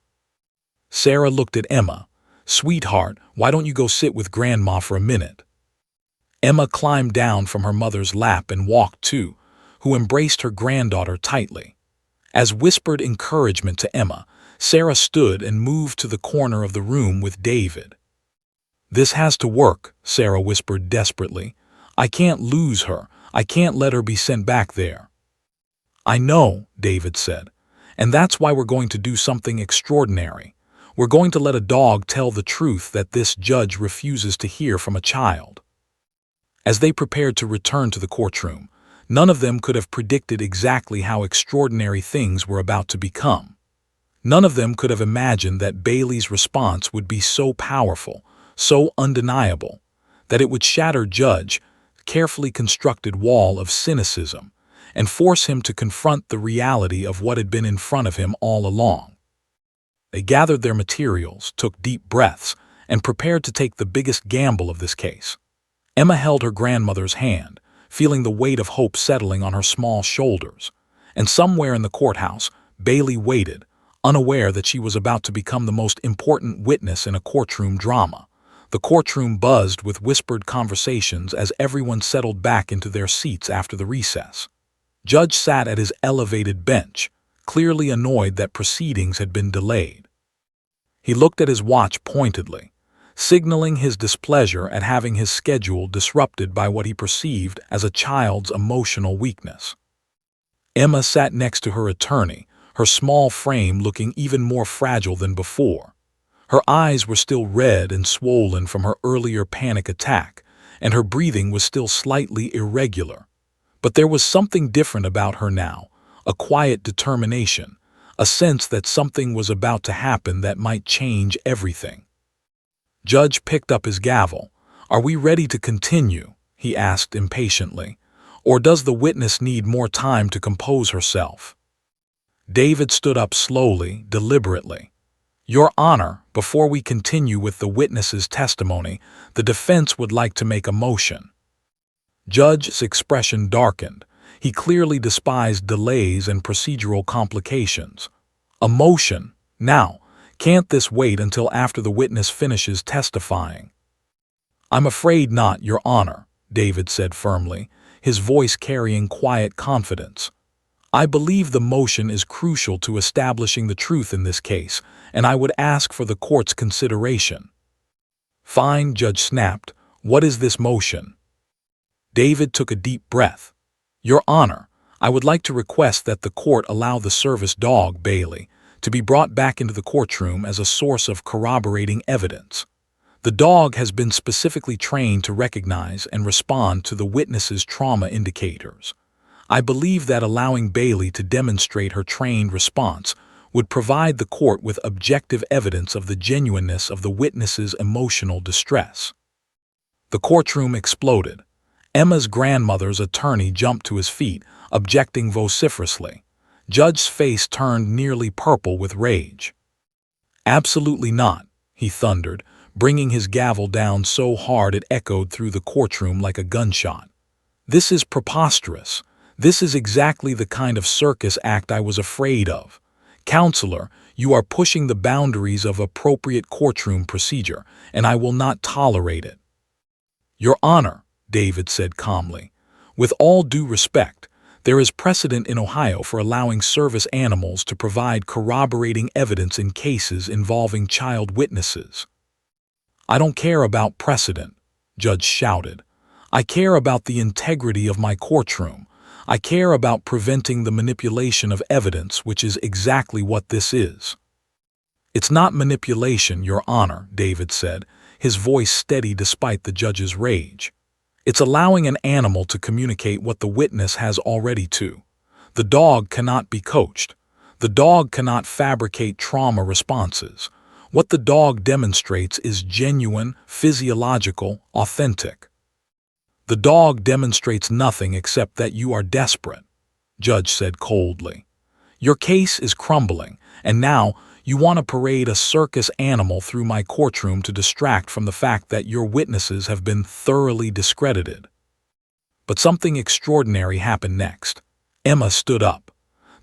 Sarah looked at Emma. "Sweetheart, why don't you go sit with Grandma for a minute?" Emma climbed down from her mother's lap and walked to, who embraced her granddaughter tightly. As whispered encouragement to Emma, Sarah stood and moved to the corner of the room with David. "This has to work," Sarah whispered desperately. "I can't lose her. I can't let her be sent back there." "I know," David said, "and that's why we're going to do something extraordinary. We're going to let a dog tell the truth that this judge refuses to hear from a child." As they prepared to return to the courtroom, none of them could have predicted exactly how extraordinary things were about to become. None of them could have imagined that Bailey's response would be so powerful, so undeniable, that it would shatter Judge's carefully constructed wall of cynicism and force him to confront the reality of what had been in front of him all along. They gathered their materials, took deep breaths, and prepared to take the biggest gamble of this case. Emma held her grandmother's hand, feeling the weight of hope settling on her small shoulders. And somewhere in the courthouse, Bailey waited, unaware that she was about to become the most important witness in a courtroom drama. The courtroom buzzed with whispered conversations as everyone settled back into their seats after the recess. Judge sat at his elevated bench, clearly annoyed that proceedings had been delayed. He looked at his watch pointedly, signaling his displeasure at having his schedule disrupted by what he perceived as a child's emotional weakness. Emma sat next to her attorney, her small frame looking even more fragile than before. Her eyes were still red and swollen from her earlier panic attack, and her breathing was still slightly irregular. But there was something different about her now, a quiet determination, a sense that something was about to happen that might change everything. Judge picked up his gavel. "Are we ready to continue?" he asked impatiently. "Or does the witness need more time to compose herself?" David stood up slowly, deliberately. "Your Honor, before we continue with the witness's testimony, the defense would like to make a motion." Judge's expression darkened. He clearly despised delays and procedural complications. "A motion? Now? Can't this wait until after the witness finishes testifying?" "I'm afraid not, Your Honor," David said firmly, his voice carrying quiet confidence. "I believe the motion is crucial to establishing the truth in this case, and I would ask for the court's consideration." "Fine," Judge snapped. "What is this motion?" David took a deep breath. "Your Honor, I would like to request that the court allow the service dog, Bailey, to be brought back into the courtroom as a source of corroborating evidence. The dog has been specifically trained to recognize and respond to the witness's trauma indicators. I believe that allowing Bailey to demonstrate her trained response would provide the court with objective evidence of the genuineness of the witness's emotional distress." The courtroom exploded. Emma's grandmother's attorney jumped to his feet, objecting vociferously. Judge's face turned nearly purple with rage. "Absolutely not," he thundered, bringing his gavel down so hard it echoed through the courtroom like a gunshot. "This is preposterous. This is exactly the kind of circus act I was afraid of. Counselor, you are pushing the boundaries of appropriate courtroom procedure, and I will not tolerate it." "Your Honor," David said calmly, "with all due respect, there is precedent in Ohio for allowing service animals to provide corroborating evidence in cases involving child witnesses." "I don't care about precedent," Judge shouted. I care about the integrity of my courtroom. I care about preventing the manipulation of evidence, which is exactly what this is." "It's not manipulation, Your Honor," David said, his voice steady despite the judge's rage. "It's allowing an animal to communicate what the witness has already to. The dog cannot be coached. The dog cannot fabricate trauma responses. What the dog demonstrates is genuine, physiological, authentic. The dog demonstrates nothing except that you are desperate," Judge said coldly. "Your case is crumbling, and now you want to parade a circus animal through my courtroom to distract from the fact that your witnesses have been thoroughly discredited." But something extraordinary happened next. Emma stood up.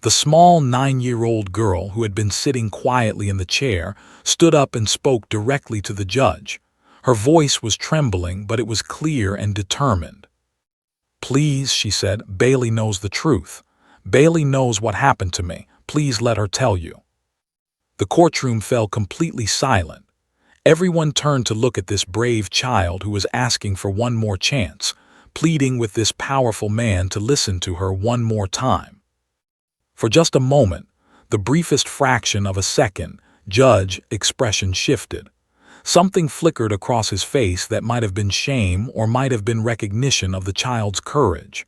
The small 9-year-old girl who had been sitting quietly in the chair stood up and spoke directly to the judge. Her voice was trembling, but it was clear and determined. "Please," she said, "Bailey knows the truth. Bailey knows what happened to me. Please let her tell you." The courtroom fell completely silent. Everyone turned to look at this brave child who was asking for one more chance, pleading with this powerful man to listen to her one more time. For just a moment, the briefest fraction of a second, Judge's expression shifted. Something flickered across his face that might have been shame or might have been recognition of the child's courage.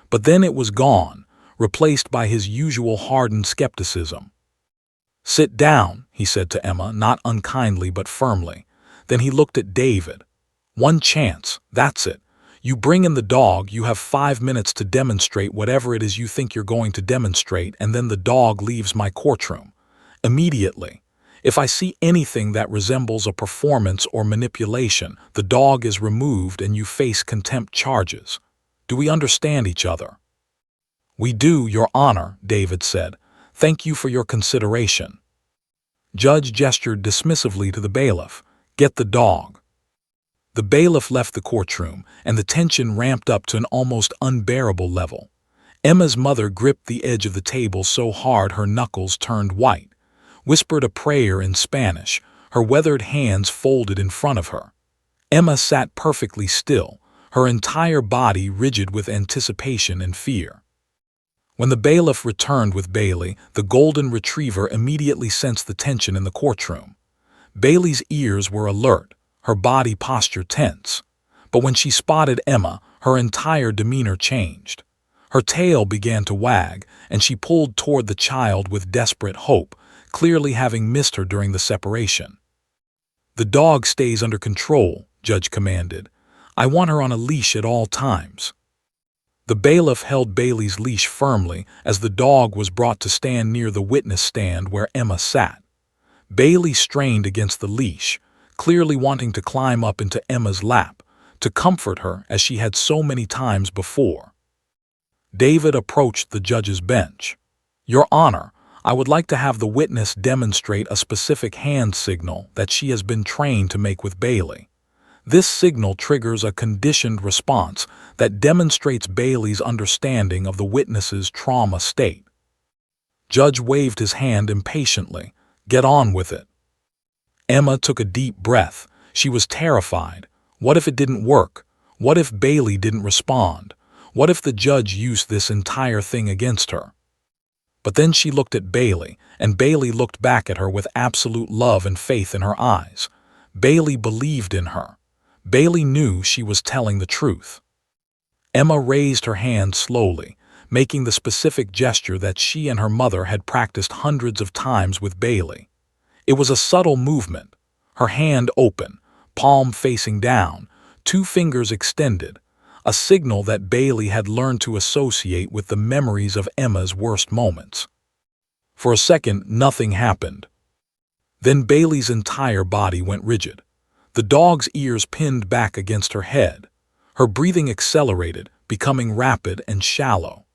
But then it was gone, replaced by his usual hardened skepticism. "Sit down," he said to Emma, not unkindly but firmly. Then he looked at David. "One chance, that's it. You bring in the dog, you have 5 minutes to demonstrate whatever it is you think you're going to demonstrate, and then the dog leaves my courtroom. Immediately. If I see anything that resembles a performance or manipulation, the dog is removed and you face contempt charges. Do we understand each other?" "We do, Your Honor," David said. "Thank you for your consideration." Judge gestured dismissively to the bailiff. "Get the dog." The bailiff left the courtroom, and the tension ramped up to an almost unbearable level. Emma's mother gripped the edge of the table so hard her knuckles turned white, whispered a prayer in Spanish, her weathered hands folded in front of her. Emma sat perfectly still, her entire body rigid with anticipation and fear. When the bailiff returned with Bailey, the golden retriever immediately sensed the tension in the courtroom. Bailey's ears were alert, her body posture tense. But when she spotted Emma, her entire demeanor changed. Her tail began to wag, and she pulled toward the child with desperate hope, clearly having missed her during the separation. "The dog stays under control," Judge commanded. "I want her on a leash at all times." The bailiff held Bailey's leash firmly as the dog was brought to stand near the witness stand where Emma sat. Bailey strained against the leash, clearly wanting to climb up into Emma's lap, to comfort her as she had so many times before. David approached the judge's bench. "Your Honor, I would like to have the witness demonstrate a specific hand signal that she has been trained to make with Bailey. This signal triggers a conditioned response that demonstrates Bailey's understanding of the witness's trauma state." Judge waved his hand impatiently. "Get on with it." Emma took a deep breath. She was terrified. What if it didn't work? What if Bailey didn't respond? What if the judge used this entire thing against her? But then she looked at Bailey, and Bailey looked back at her with absolute love and faith in her eyes. Bailey believed in her. Bailey knew she was telling the truth. Emma raised her hand slowly, making the specific gesture that she and her mother had practiced hundreds of times with Bailey. It was a subtle movement, her hand open, palm facing down, 2 fingers extended, a signal that Bailey had learned to associate with the memories of Emma's worst moments. For a second, nothing happened. Then Bailey's entire body went rigid. The dog's ears pinned back against her head. Her breathing accelerated, becoming rapid and shallow.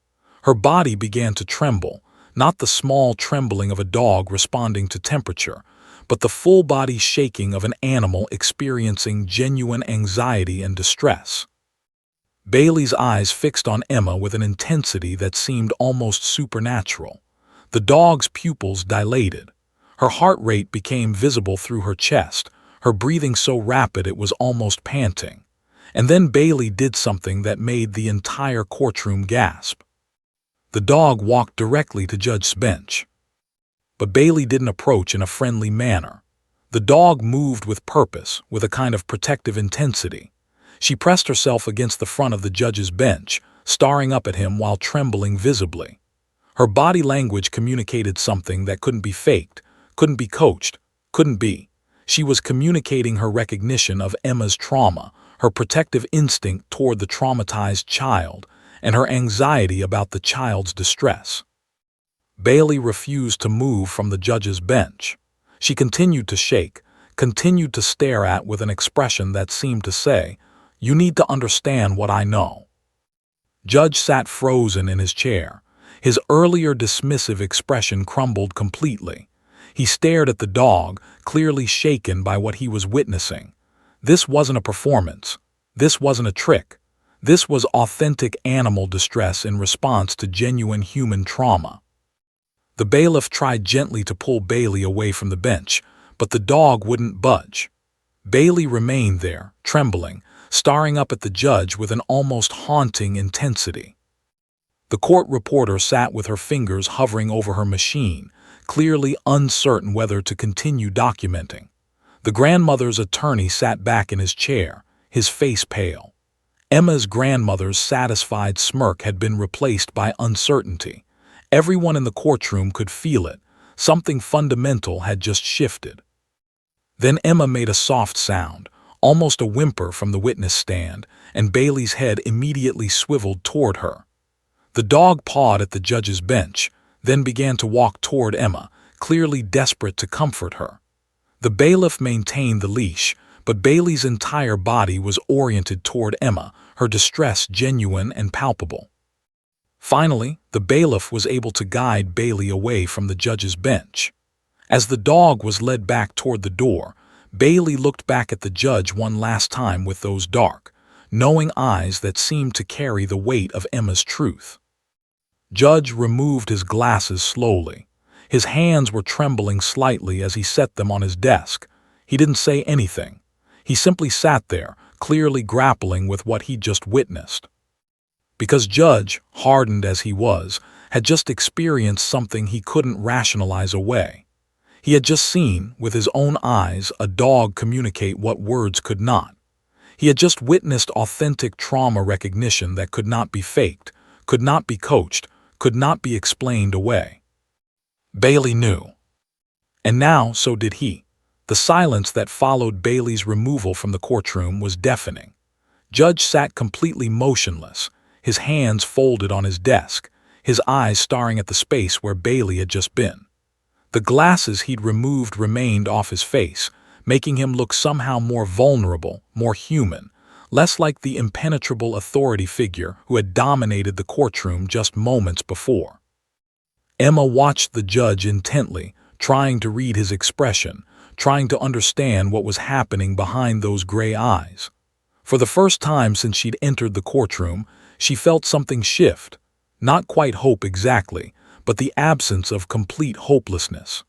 Her body began to tremble, not the small trembling of a dog responding to temperature, but the full-body shaking of an animal experiencing genuine anxiety and distress. Bailey's eyes fixed on Emma with an intensity that seemed almost supernatural. The dog's pupils dilated. Her heart rate became visible through her chest, her breathing so rapid it was almost panting. And then Bailey did something that made the entire courtroom gasp. The dog walked directly to Judge's bench. But Bailey didn't approach in a friendly manner. The dog moved with purpose, with a kind of protective intensity. She pressed herself against the front of the judge's bench, staring up at him while trembling visibly. Her body language communicated something that couldn't be faked, couldn't be coached, couldn't be. She was communicating her recognition of Emma's trauma, her protective instinct toward the traumatized child, and her anxiety about the child's distress. Bailey refused to move from the judge's bench. She continued to shake, continued to stare at with an expression that seemed to say, "You need to understand what I know." Judge sat frozen in his chair. His earlier dismissive expression crumbled completely. He stared at the dog, clearly shaken by what he was witnessing. This wasn't a performance. This wasn't a trick. This was authentic animal distress in response to genuine human trauma. The bailiff tried gently to pull Bailey away from the bench, but the dog wouldn't budge. Bailey remained there, trembling, staring up at the judge with an almost haunting intensity. The court reporter sat with her fingers hovering over her machine, clearly uncertain whether to continue documenting. The grandmother's attorney sat back in his chair, his face pale. Emma's grandmother's satisfied smirk had been replaced by uncertainty. Everyone in the courtroom could feel it. Something fundamental had just shifted. Then Emma made a soft sound, almost a whimper from the witness stand, and Bailey's head immediately swiveled toward her. The dog pawed at the judge's bench, then began to walk toward Emma, clearly desperate to comfort her. The bailiff maintained the leash, but Bailey's entire body was oriented toward Emma, her distress genuine and palpable. Finally, the bailiff was able to guide Bailey away from the judge's bench. As the dog was led back toward the door, Bailey looked back at the judge one last time with those dark, knowing eyes that seemed to carry the weight of Emma's truth. Judge removed his glasses slowly. His hands were trembling slightly as he set them on his desk. He didn't say anything. He simply sat there, clearly grappling with what he'd just witnessed. Because Judge, hardened as he was, had just experienced something he couldn't rationalize away. He had just seen, with his own eyes, a dog communicate what words could not. He had just witnessed authentic trauma recognition that could not be faked, could not be coached, could not be explained away. Bailey knew. And now so did he. The silence that followed Bailey's removal from the courtroom was deafening. Judge sat completely motionless, his hands folded on his desk, his eyes staring at the space where Bailey had just been. The glasses he'd removed remained off his face, making him look somehow more vulnerable, more human, less like the impenetrable authority figure who had dominated the courtroom just moments before. Emma watched the judge intently, trying to read his expression, trying to understand what was happening behind those gray eyes. For the first time since she'd entered the courtroom, she felt something shift, not quite hope exactly, but the absence of complete hopelessness.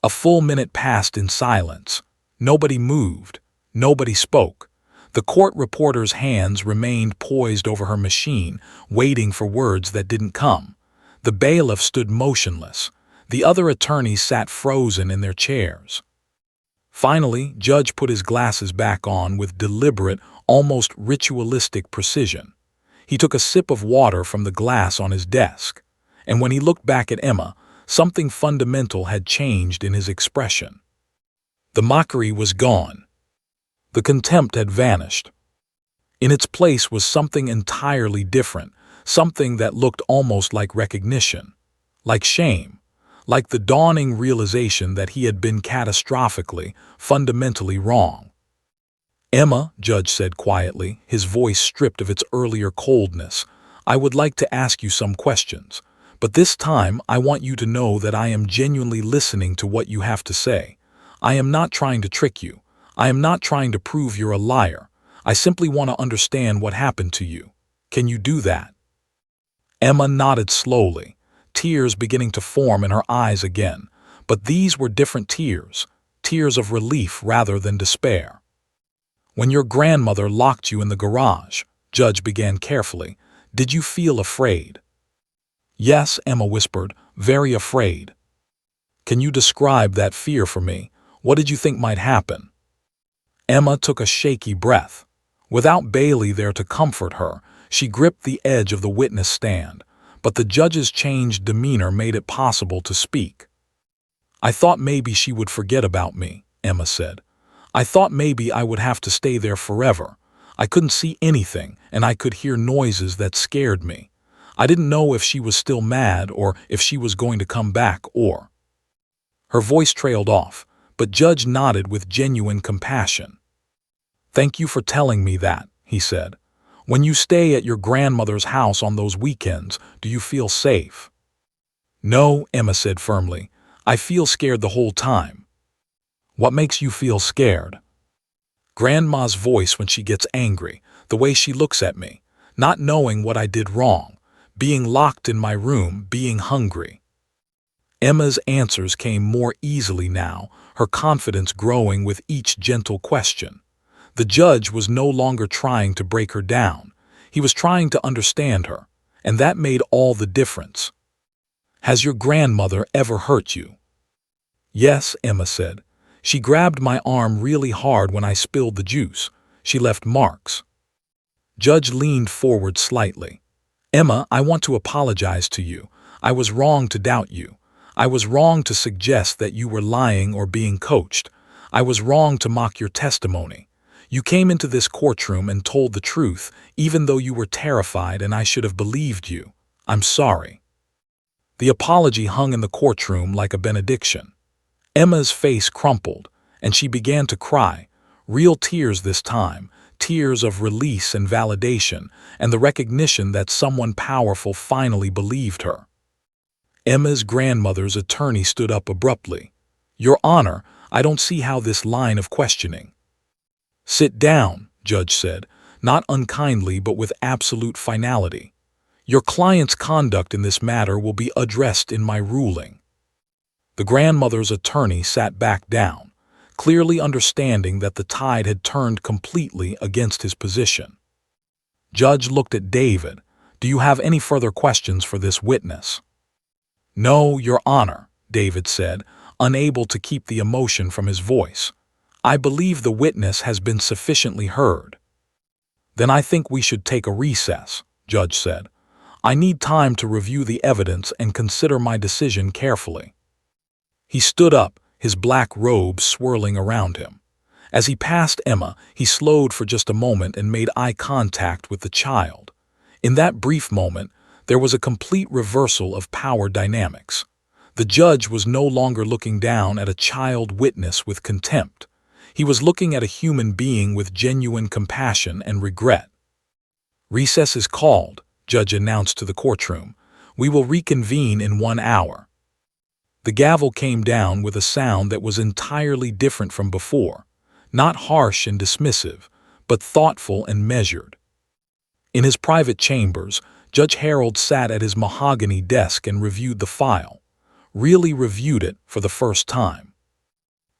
A full minute passed in silence. Nobody moved. Nobody spoke. The court reporter's hands remained poised over her machine, waiting for words that didn't come. The bailiff stood motionless. The other attorneys sat frozen in their chairs. Finally, Judge put his glasses back on with deliberate, almost ritualistic precision. He took a sip of water from the glass on his desk, and when he looked back at Emma, something fundamental had changed in his expression. The mockery was gone. The contempt had vanished. In its place was something entirely different, something that looked almost like recognition, like shame, like the dawning realization that he had been catastrophically, fundamentally wrong. "Emma," Judge said quietly, his voice stripped of its earlier coldness, "I would like to ask you some questions, but this time I want you to know that I am genuinely listening to what you have to say. I am not trying to trick you. I am not trying to prove you're a liar. I simply want to understand what happened to you. Can you do that?" Emma nodded slowly, tears beginning to form in her eyes again, but these were different tears, tears of relief rather than despair. When your grandmother locked you in the garage, Judge began carefully, did you feel afraid? Yes, Emma whispered, very afraid. Can you describe that fear for me? What did you think might happen? Emma took a shaky breath. Without Bailey there to comfort her, she gripped the edge of the witness stand, but the judge's changed demeanor made it possible to speak. I thought maybe she would forget about me, Emma said. I thought maybe I would have to stay there forever. I couldn't see anything, and I could hear noises that scared me. I didn't know if she was still mad or if she was going to come back or... Her voice trailed off, but Judge nodded with genuine compassion. Thank you for telling me that, he said. When you stay at your grandmother's house on those weekends, do you feel safe? No, Emma said firmly. I feel scared the whole time. What makes you feel scared? Grandma's voice when she gets angry, the way she looks at me, not knowing what I did wrong, being locked in my room, being hungry. Emma's answers came more easily now, her confidence growing with each gentle question. The judge was no longer trying to break her down. He was trying to understand her, and that made all the difference. Has your grandmother ever hurt you? Yes, Emma said. She grabbed my arm really hard when I spilled the juice. She left marks. Judge leaned forward slightly. Emma, I want to apologize to you. I was wrong to doubt you. I was wrong to suggest that you were lying or being coached. I was wrong to mock your testimony. You came into this courtroom and told the truth, even though you were terrified and I should have believed you. I'm sorry. The apology hung in the courtroom like a benediction. Emma's face crumpled, and she began to cry, real tears this time, tears of release and validation, and the recognition that someone powerful finally believed her. Emma's grandmother's attorney stood up abruptly. Your Honor, I don't see how this line of questioning. Sit down, Judge said, not unkindly but with absolute finality. Your client's conduct in this matter will be addressed in my ruling. The grandmother's attorney sat back down, clearly understanding that the tide had turned completely against his position. Judge looked at David. Do you have any further questions for this witness? No, Your Honor, David said, unable to keep the emotion from his voice. I believe the witness has been sufficiently heard. Then I think we should take a recess, Judge said. I need time to review the evidence and consider my decision carefully. He stood up, his black robe swirling around him. As he passed Emma, he slowed for just a moment and made eye contact with the child. In that brief moment, there was a complete reversal of power dynamics. The judge was no longer looking down at a child witness with contempt. He was looking at a human being with genuine compassion and regret. Recess is called, Judge announced to the courtroom. We will reconvene in 1 hour. The gavel came down with a sound that was entirely different from before, not harsh and dismissive, but thoughtful and measured. In his private chambers, Judge Harold sat at his mahogany desk and reviewed the file, really reviewed it for the first time.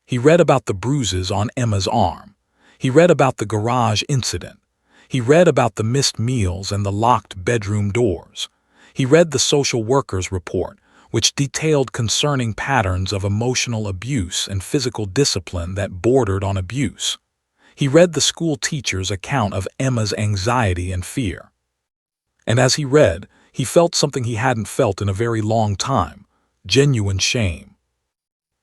He read about the bruises on Emma's arm. He read about the garage incident. He read about the missed meals and the locked bedroom doors. He read the social worker's report, which detailed concerning patterns of emotional abuse and physical discipline that bordered on abuse. He read the school teacher's account of Emma's anxiety and fear. And as he read, he felt something he hadn't felt in a very long time, genuine shame.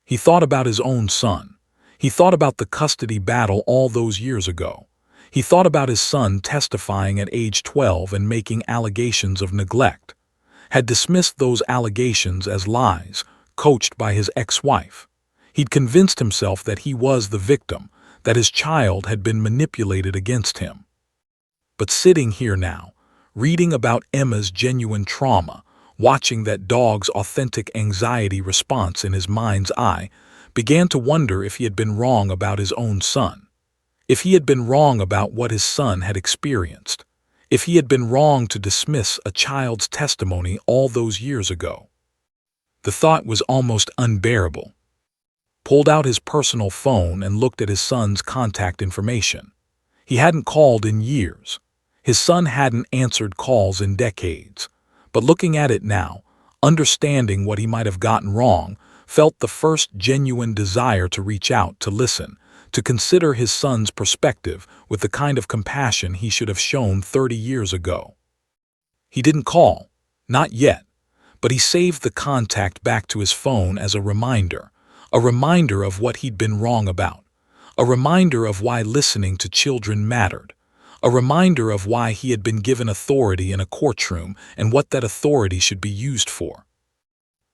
He thought about his own son. He thought about the custody battle all those years ago. He thought about his son testifying at age 12 and making allegations of neglect, had dismissed those allegations as lies, coached by his ex-wife. He'd convinced himself that he was the victim, that his child had been manipulated against him. But sitting here now, reading about Emma's genuine trauma, watching that dog's authentic anxiety response in his mind's eye, began to wonder if he had been wrong about his own son. If he had been wrong about what his son had experienced. If he had been wrong to dismiss a child's testimony all those years ago. The thought was almost unbearable. Pulled out his personal phone and looked at his son's contact information. He hadn't called in years. His son hadn't answered calls in decades. But looking at it now, understanding what he might have gotten wrong, felt the first genuine desire to reach out, to listen, to consider his son's perspective with the kind of compassion he should have shown 30 years ago. He didn't call, not yet, but he saved the contact back to his phone as a reminder of what he'd been wrong about, a reminder of why listening to children mattered, a reminder of why he had been given authority in a courtroom and what that authority should be used for.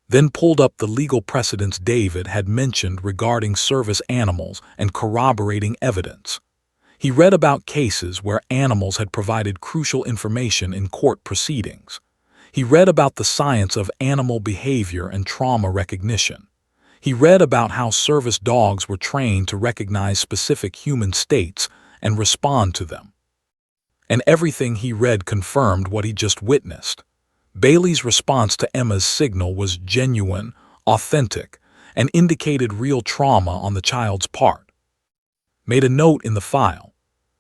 Then pulled up the legal precedents David had mentioned regarding service animals and corroborating evidence. He read about cases where animals had provided crucial information in court proceedings. He read about the science of animal behavior and trauma recognition. He read about how service dogs were trained to recognize specific human states and respond to them. And everything he read confirmed what he just witnessed. Bailey's response to Emma's signal was genuine, authentic, and indicated real trauma on the child's part. Made a note in the file.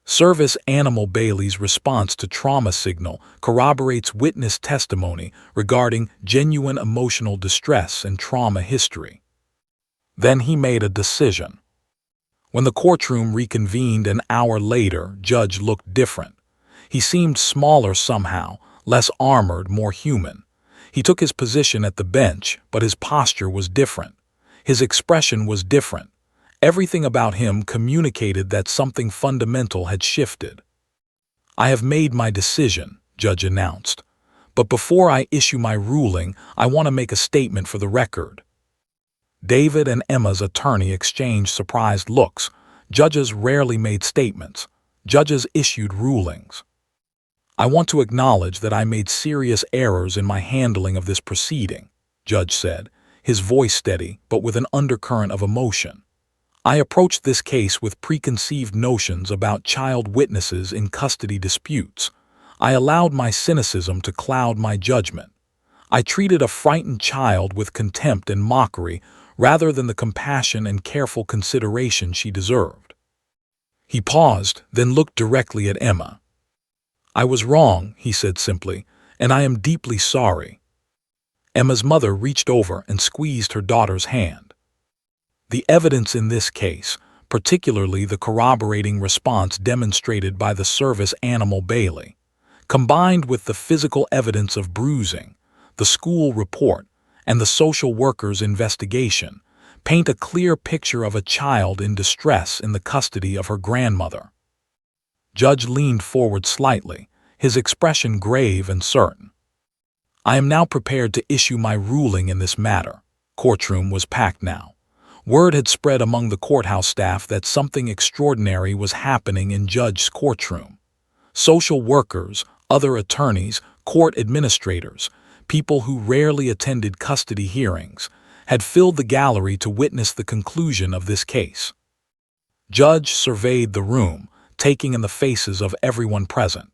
Service animal Bailey's response to trauma signal corroborates witness testimony regarding genuine emotional distress and trauma history. Then he made a decision. When the courtroom reconvened an hour later, Judge looked different. He seemed smaller somehow, less armored, more human. He took his position at the bench, but his posture was different. His expression was different. Everything about him communicated that something fundamental had shifted. "I have made my decision," Judge announced. "But before I issue my ruling, I want to make a statement for the record." David and Emma's attorney exchanged surprised looks. Judges rarely made statements. Judges issued rulings. "I want to acknowledge that I made serious errors in my handling of this proceeding," Judge said, his voice steady but with an undercurrent of emotion. "I approached this case with preconceived notions about child witnesses in custody disputes. I allowed my cynicism to cloud my judgment. I treated a frightened child with contempt and mockery rather than the compassion and careful consideration she deserved." He paused, then looked directly at Emma. "I was wrong," he said simply, "and I am deeply sorry." Emma's mother reached over and squeezed her daughter's hand. The evidence in this case, particularly the corroborating response demonstrated by the service animal Bailey, combined with the physical evidence of bruising, the school report, and the social worker's investigation, paint a clear picture of a child in distress in the custody of her grandmother. Judge leaned forward slightly, his expression grave and certain. "I am now prepared to issue my ruling in this matter." Courtroom was packed now. Word had spread among the courthouse staff that something extraordinary was happening in Judge's courtroom. Social workers, other attorneys, court administrators, people who rarely attended custody hearings, had filled the gallery to witness the conclusion of this case. Judge surveyed the room, taking in the faces of everyone present.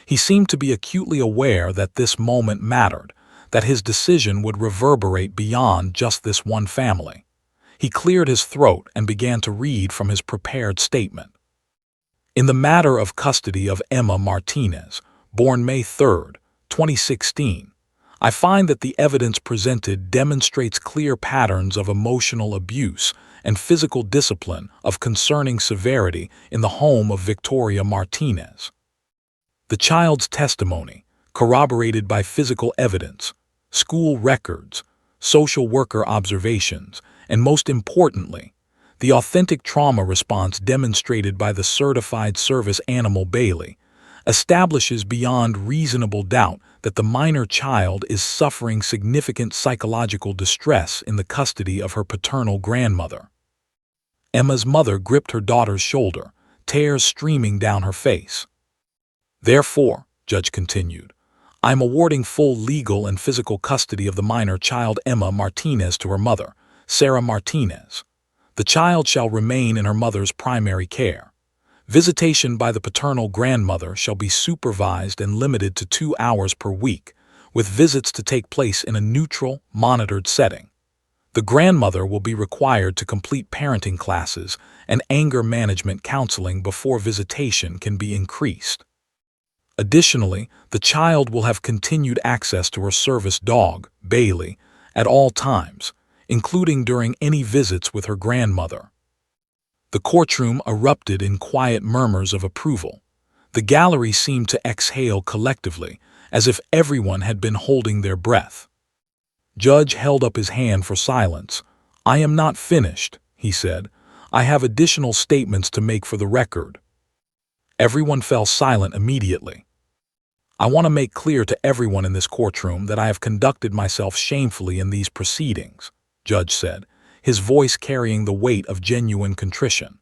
He seemed to be acutely aware that this moment mattered, that his decision would reverberate beyond just this one family. He cleared his throat and began to read from his prepared statement. "In the matter of custody of Emma Martinez, born May 3, 2016, I find that the evidence presented demonstrates clear patterns of emotional abuse and physical discipline of concerning severity in the home of Victoria Martinez. The child's testimony, corroborated by physical evidence, school records, social worker observations, and most importantly, the authentic trauma response demonstrated by the certified service animal Bailey, establishes beyond reasonable doubt that the minor child is suffering significant psychological distress in the custody of her paternal grandmother." Emma's mother gripped her daughter's shoulder, tears streaming down her face. "Therefore," Judge continued, "I am awarding full legal and physical custody of the minor child Emma Martinez to her mother, Sarah Martinez. The child shall remain in her mother's primary care. Visitation by the paternal grandmother shall be supervised and limited to 2 hours per week, with visits to take place in a neutral, monitored setting. The grandmother will be required to complete parenting classes and anger management counseling before visitation can be increased. Additionally, the child will have continued access to her service dog, Bailey, at all times, including during any visits with her grandmother. The courtroom erupted in quiet murmurs of approval. The gallery seemed to exhale collectively, as if everyone had been holding their breath. Judge held up his hand for silence. "I am not finished," he said. "I have additional statements to make for the record." Everyone fell silent immediately. "I want to make clear to everyone in this courtroom that I have conducted myself shamefully in these proceedings," Judge said, his voice carrying the weight of genuine contrition.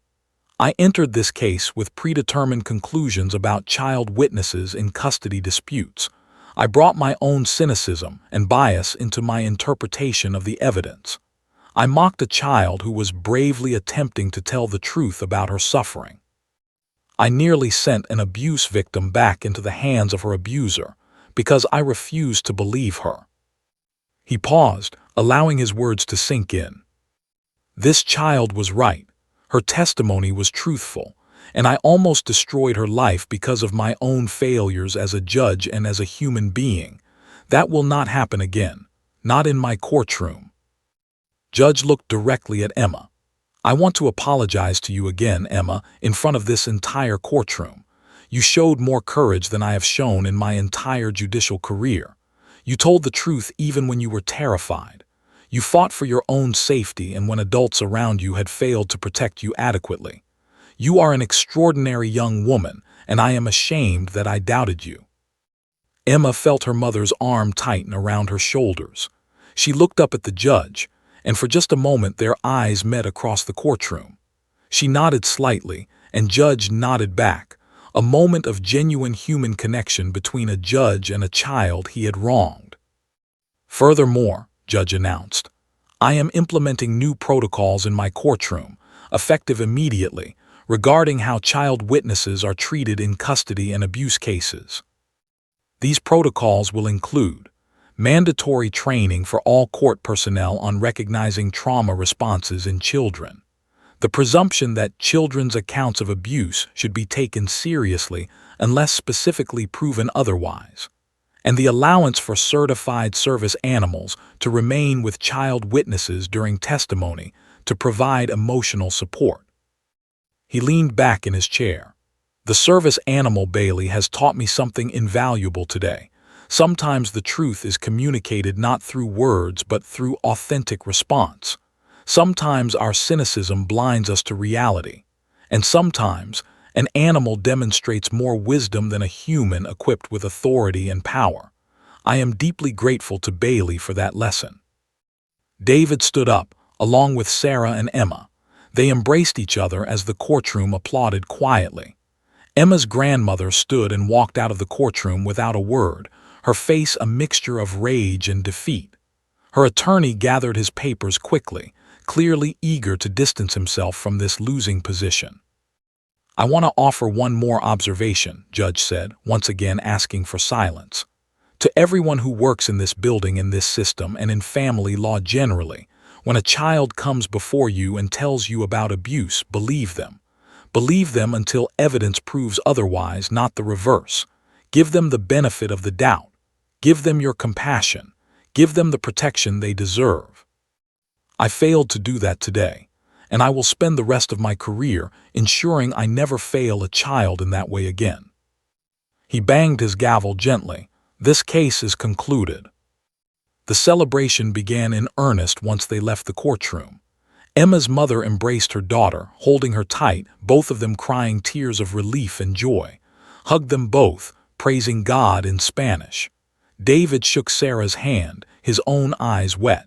"I entered this case with predetermined conclusions about child witnesses in custody disputes. I brought my own cynicism and bias into my interpretation of the evidence. I mocked a child who was bravely attempting to tell the truth about her suffering. I nearly sent an abuse victim back into the hands of her abuser because I refused to believe her." He paused, allowing his words to sink in. "This child was right. Her testimony was truthful, and I almost destroyed her life because of my own failures as a judge and as a human being. That will not happen again, not in my courtroom." Judge looked directly at Emma. "I want to apologize to you again, Emma, in front of this entire courtroom. You showed more courage than I have shown in my entire judicial career. You told the truth even when you were terrified. You fought for your own safety and when adults around you had failed to protect you adequately. You are an extraordinary young woman, and I am ashamed that I doubted you." Emma felt her mother's arm tighten around her shoulders. She looked up at the judge, and for just a moment their eyes met across the courtroom. She nodded slightly, and Judge nodded back, a moment of genuine human connection between a judge and a child he had wronged. "Furthermore," Judge announced, "I am implementing new protocols in my courtroom, effective immediately, regarding how child witnesses are treated in custody and abuse cases. These protocols will include mandatory training for all court personnel on recognizing trauma responses in children, the presumption that children's accounts of abuse should be taken seriously unless specifically proven otherwise, and the allowance for certified service animals to remain with child witnesses during testimony to provide emotional support." He leaned back in his chair. "The service animal Bailey has taught me something invaluable today. Sometimes the truth is communicated not through words but through authentic response. Sometimes our cynicism blinds us to reality, and sometimes an animal demonstrates more wisdom than a human equipped with authority and power. I am deeply grateful to Bailey for that lesson." David stood up, along with Sarah and Emma. They embraced each other as the courtroom applauded quietly. Emma's grandmother stood and walked out of the courtroom without a word, her face a mixture of rage and defeat. Her attorney gathered his papers quickly, clearly eager to distance himself from this losing position. "I want to offer one more observation," Judge said, once again asking for silence. "To everyone who works in this building, in this system, and in family law generally, when a child comes before you and tells you about abuse, believe them. Believe them until evidence proves otherwise, not the reverse. Give them the benefit of the doubt. Give them your compassion. Give them the protection they deserve. I failed to do that today, and I will spend the rest of my career ensuring I never fail a child in that way again." He banged his gavel gently. "This case is concluded." The celebration began in earnest once they left the courtroom. Emma's mother embraced her daughter, holding her tight, both of them crying tears of relief and joy, hugged them both, praising God in Spanish. David shook Sarah's hand, his own eyes wet.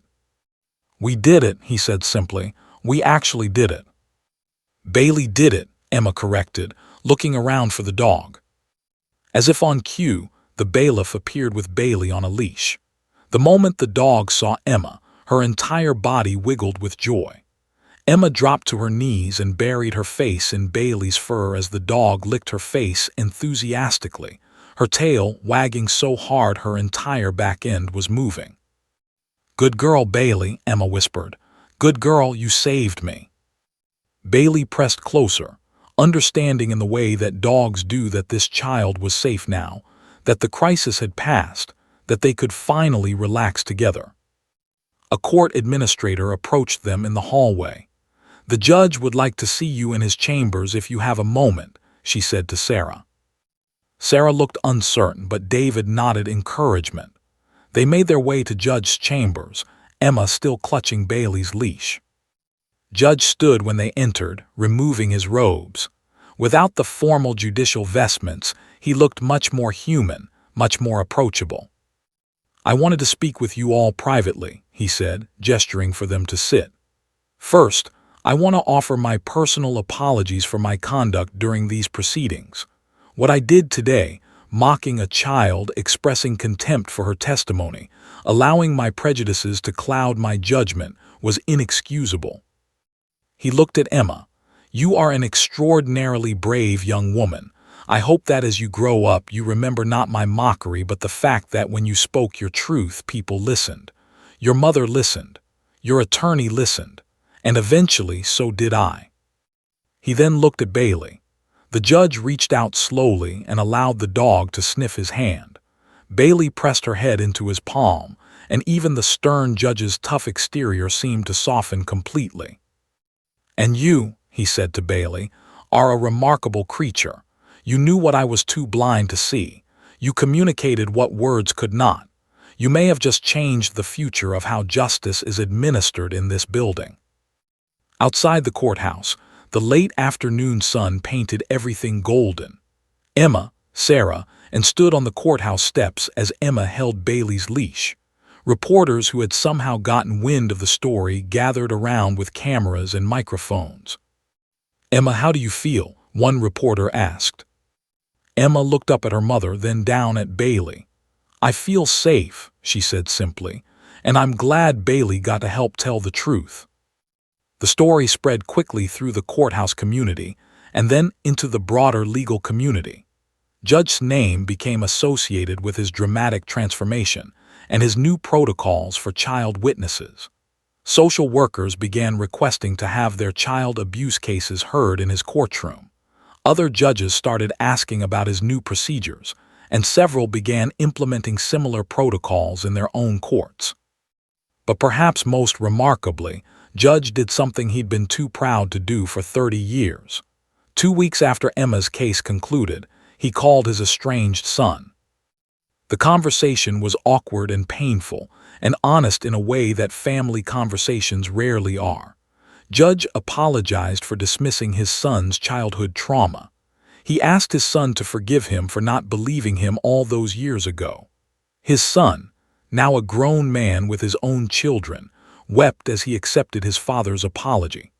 "We did it," he said simply. "We actually did it." "Bailey did it," Emma corrected, looking around for the dog. As if on cue, the bailiff appeared with Bailey on a leash. The moment the dog saw Emma, her entire body wiggled with joy. Emma dropped to her knees and buried her face in Bailey's fur as the dog licked her face enthusiastically, her tail wagging so hard her entire back end was moving. "Good girl, Bailey," Emma whispered. "Good girl, you saved me." Bailey pressed closer, understanding in the way that dogs do that this child was safe now, that the crisis had passed, that they could finally relax together. A court administrator approached them in the hallway. "The judge would like to see you in his chambers if you have a moment," she said to Sarah. Sarah looked uncertain, but David nodded encouragement. They made their way to Judge's chambers, Emma still clutching Bailey's leash. Judge stood when they entered, removing his robes. Without the formal judicial vestments, he looked much more human, much more approachable. "I wanted to speak with you all privately," he said, gesturing for them to sit. "First, I want to offer my personal apologies for my conduct during these proceedings. What I did today, mocking a child, expressing contempt for her testimony, allowing my prejudices to cloud my judgment, was inexcusable." He looked at Emma. "You are an extraordinarily brave young woman. I hope that as you grow up you remember not my mockery but the fact that when you spoke your truth people listened. Your mother listened. Your attorney listened. And eventually so did I." He then looked at Bailey. The judge reached out slowly and allowed the dog to sniff his hand. Bailey pressed her head into his palm, and even the stern judge's tough exterior seemed to soften completely. "And you," he said to Bailey, "are a remarkable creature. You knew what I was too blind to see. You communicated what words could not. You may have just changed the future of how justice is administered in this building." Outside the courthouse, the late afternoon sun painted everything golden. Emma, Sarah, and stood on the courthouse steps as Emma held Bailey's leash. Reporters who had somehow gotten wind of the story gathered around with cameras and microphones. "Emma, how do you feel?" one reporter asked. Emma looked up at her mother, then down at Bailey. "I feel safe," she said simply, "and I'm glad Bailey got to help tell the truth." The story spread quickly through the courthouse community and then into the broader legal community. Judge's name became associated with his dramatic transformation and his new protocols for child witnesses. Social workers began requesting to have their child abuse cases heard in his courtroom. Other judges started asking about his new procedures, and several began implementing similar protocols in their own courts. But perhaps most remarkably, Judge did something he'd been too proud to do for 30 years. 2 weeks after Emma's case concluded, he called his estranged son. The conversation was awkward and painful, and honest in a way that family conversations rarely are. Judge apologized for dismissing his son's childhood trauma. He asked his son to forgive him for not believing him all those years ago. His son, now a grown man with his own children, wept as he accepted his father's apology.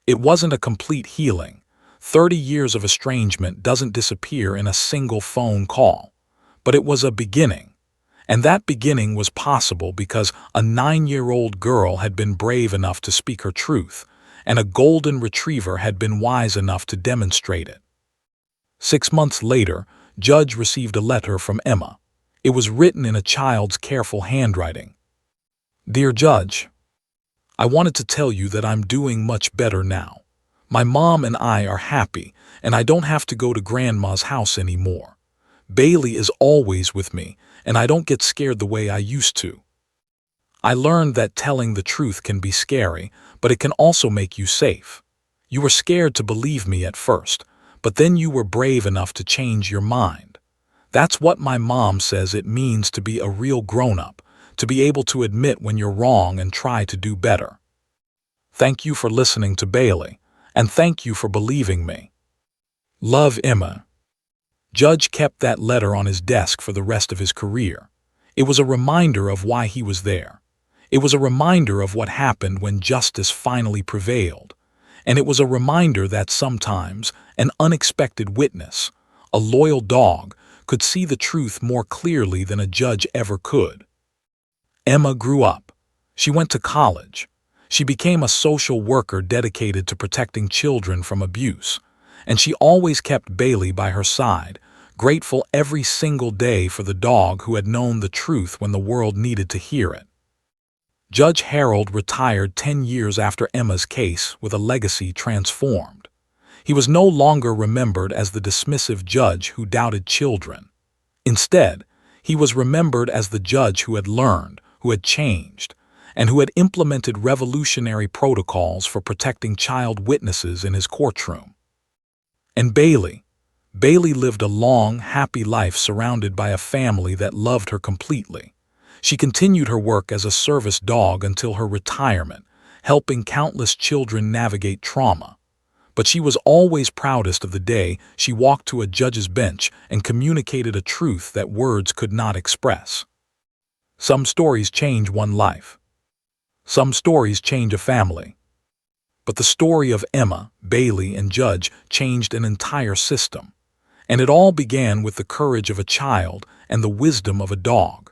It wasn't a complete healing. 30 years of estrangement doesn't disappear in a single phone call. But it was a beginning. And that beginning was possible because a 9-year-old girl had been brave enough to speak her truth, and a golden retriever had been wise enough to demonstrate it. 6 months later, Judge received a letter from Emma. It was written in a child's careful handwriting. "Dear Judge, I wanted to tell you that I'm doing much better now. My mom and I are happy, and I don't have to go to Grandma's house anymore. Bailey is always with me, and I don't get scared the way I used to. I learned that telling the truth can be scary, but it can also make you safe. You were scared to believe me at first, but then you were brave enough to change your mind. That's what my mom says it means to be a real grown-up, to be able to admit when you're wrong and try to do better. Thank you for listening to Bailey, and thank you for believing me. Love, Emma." Judge kept that letter on his desk for the rest of his career. It was a reminder of why he was there. It was a reminder of what happened when justice finally prevailed. And it was a reminder that sometimes an unexpected witness, a loyal dog, could see the truth more clearly than a judge ever could. Emma grew up. She went to college. She became a social worker dedicated to protecting children from abuse. And she always kept Bailey by her side, grateful every single day for the dog who had known the truth when the world needed to hear it. Judge Harold retired 10 years after Emma's case with a legacy transformed. He was no longer remembered as the dismissive judge who doubted children. Instead, he was remembered as the judge who had learned, who had changed, and who had implemented revolutionary protocols for protecting child witnesses in his courtroom. And Bailey lived a long, happy life surrounded by a family that loved her completely. She continued her work as a service dog until her retirement, helping countless children navigate trauma. But she was always proudest of the day she walked to a judge's bench and communicated a truth that words could not express. Some stories change one life. Some stories change a family. But the story of Emma, Bailey, and Judge changed an entire system. And it all began with the courage of a child and the wisdom of a dog.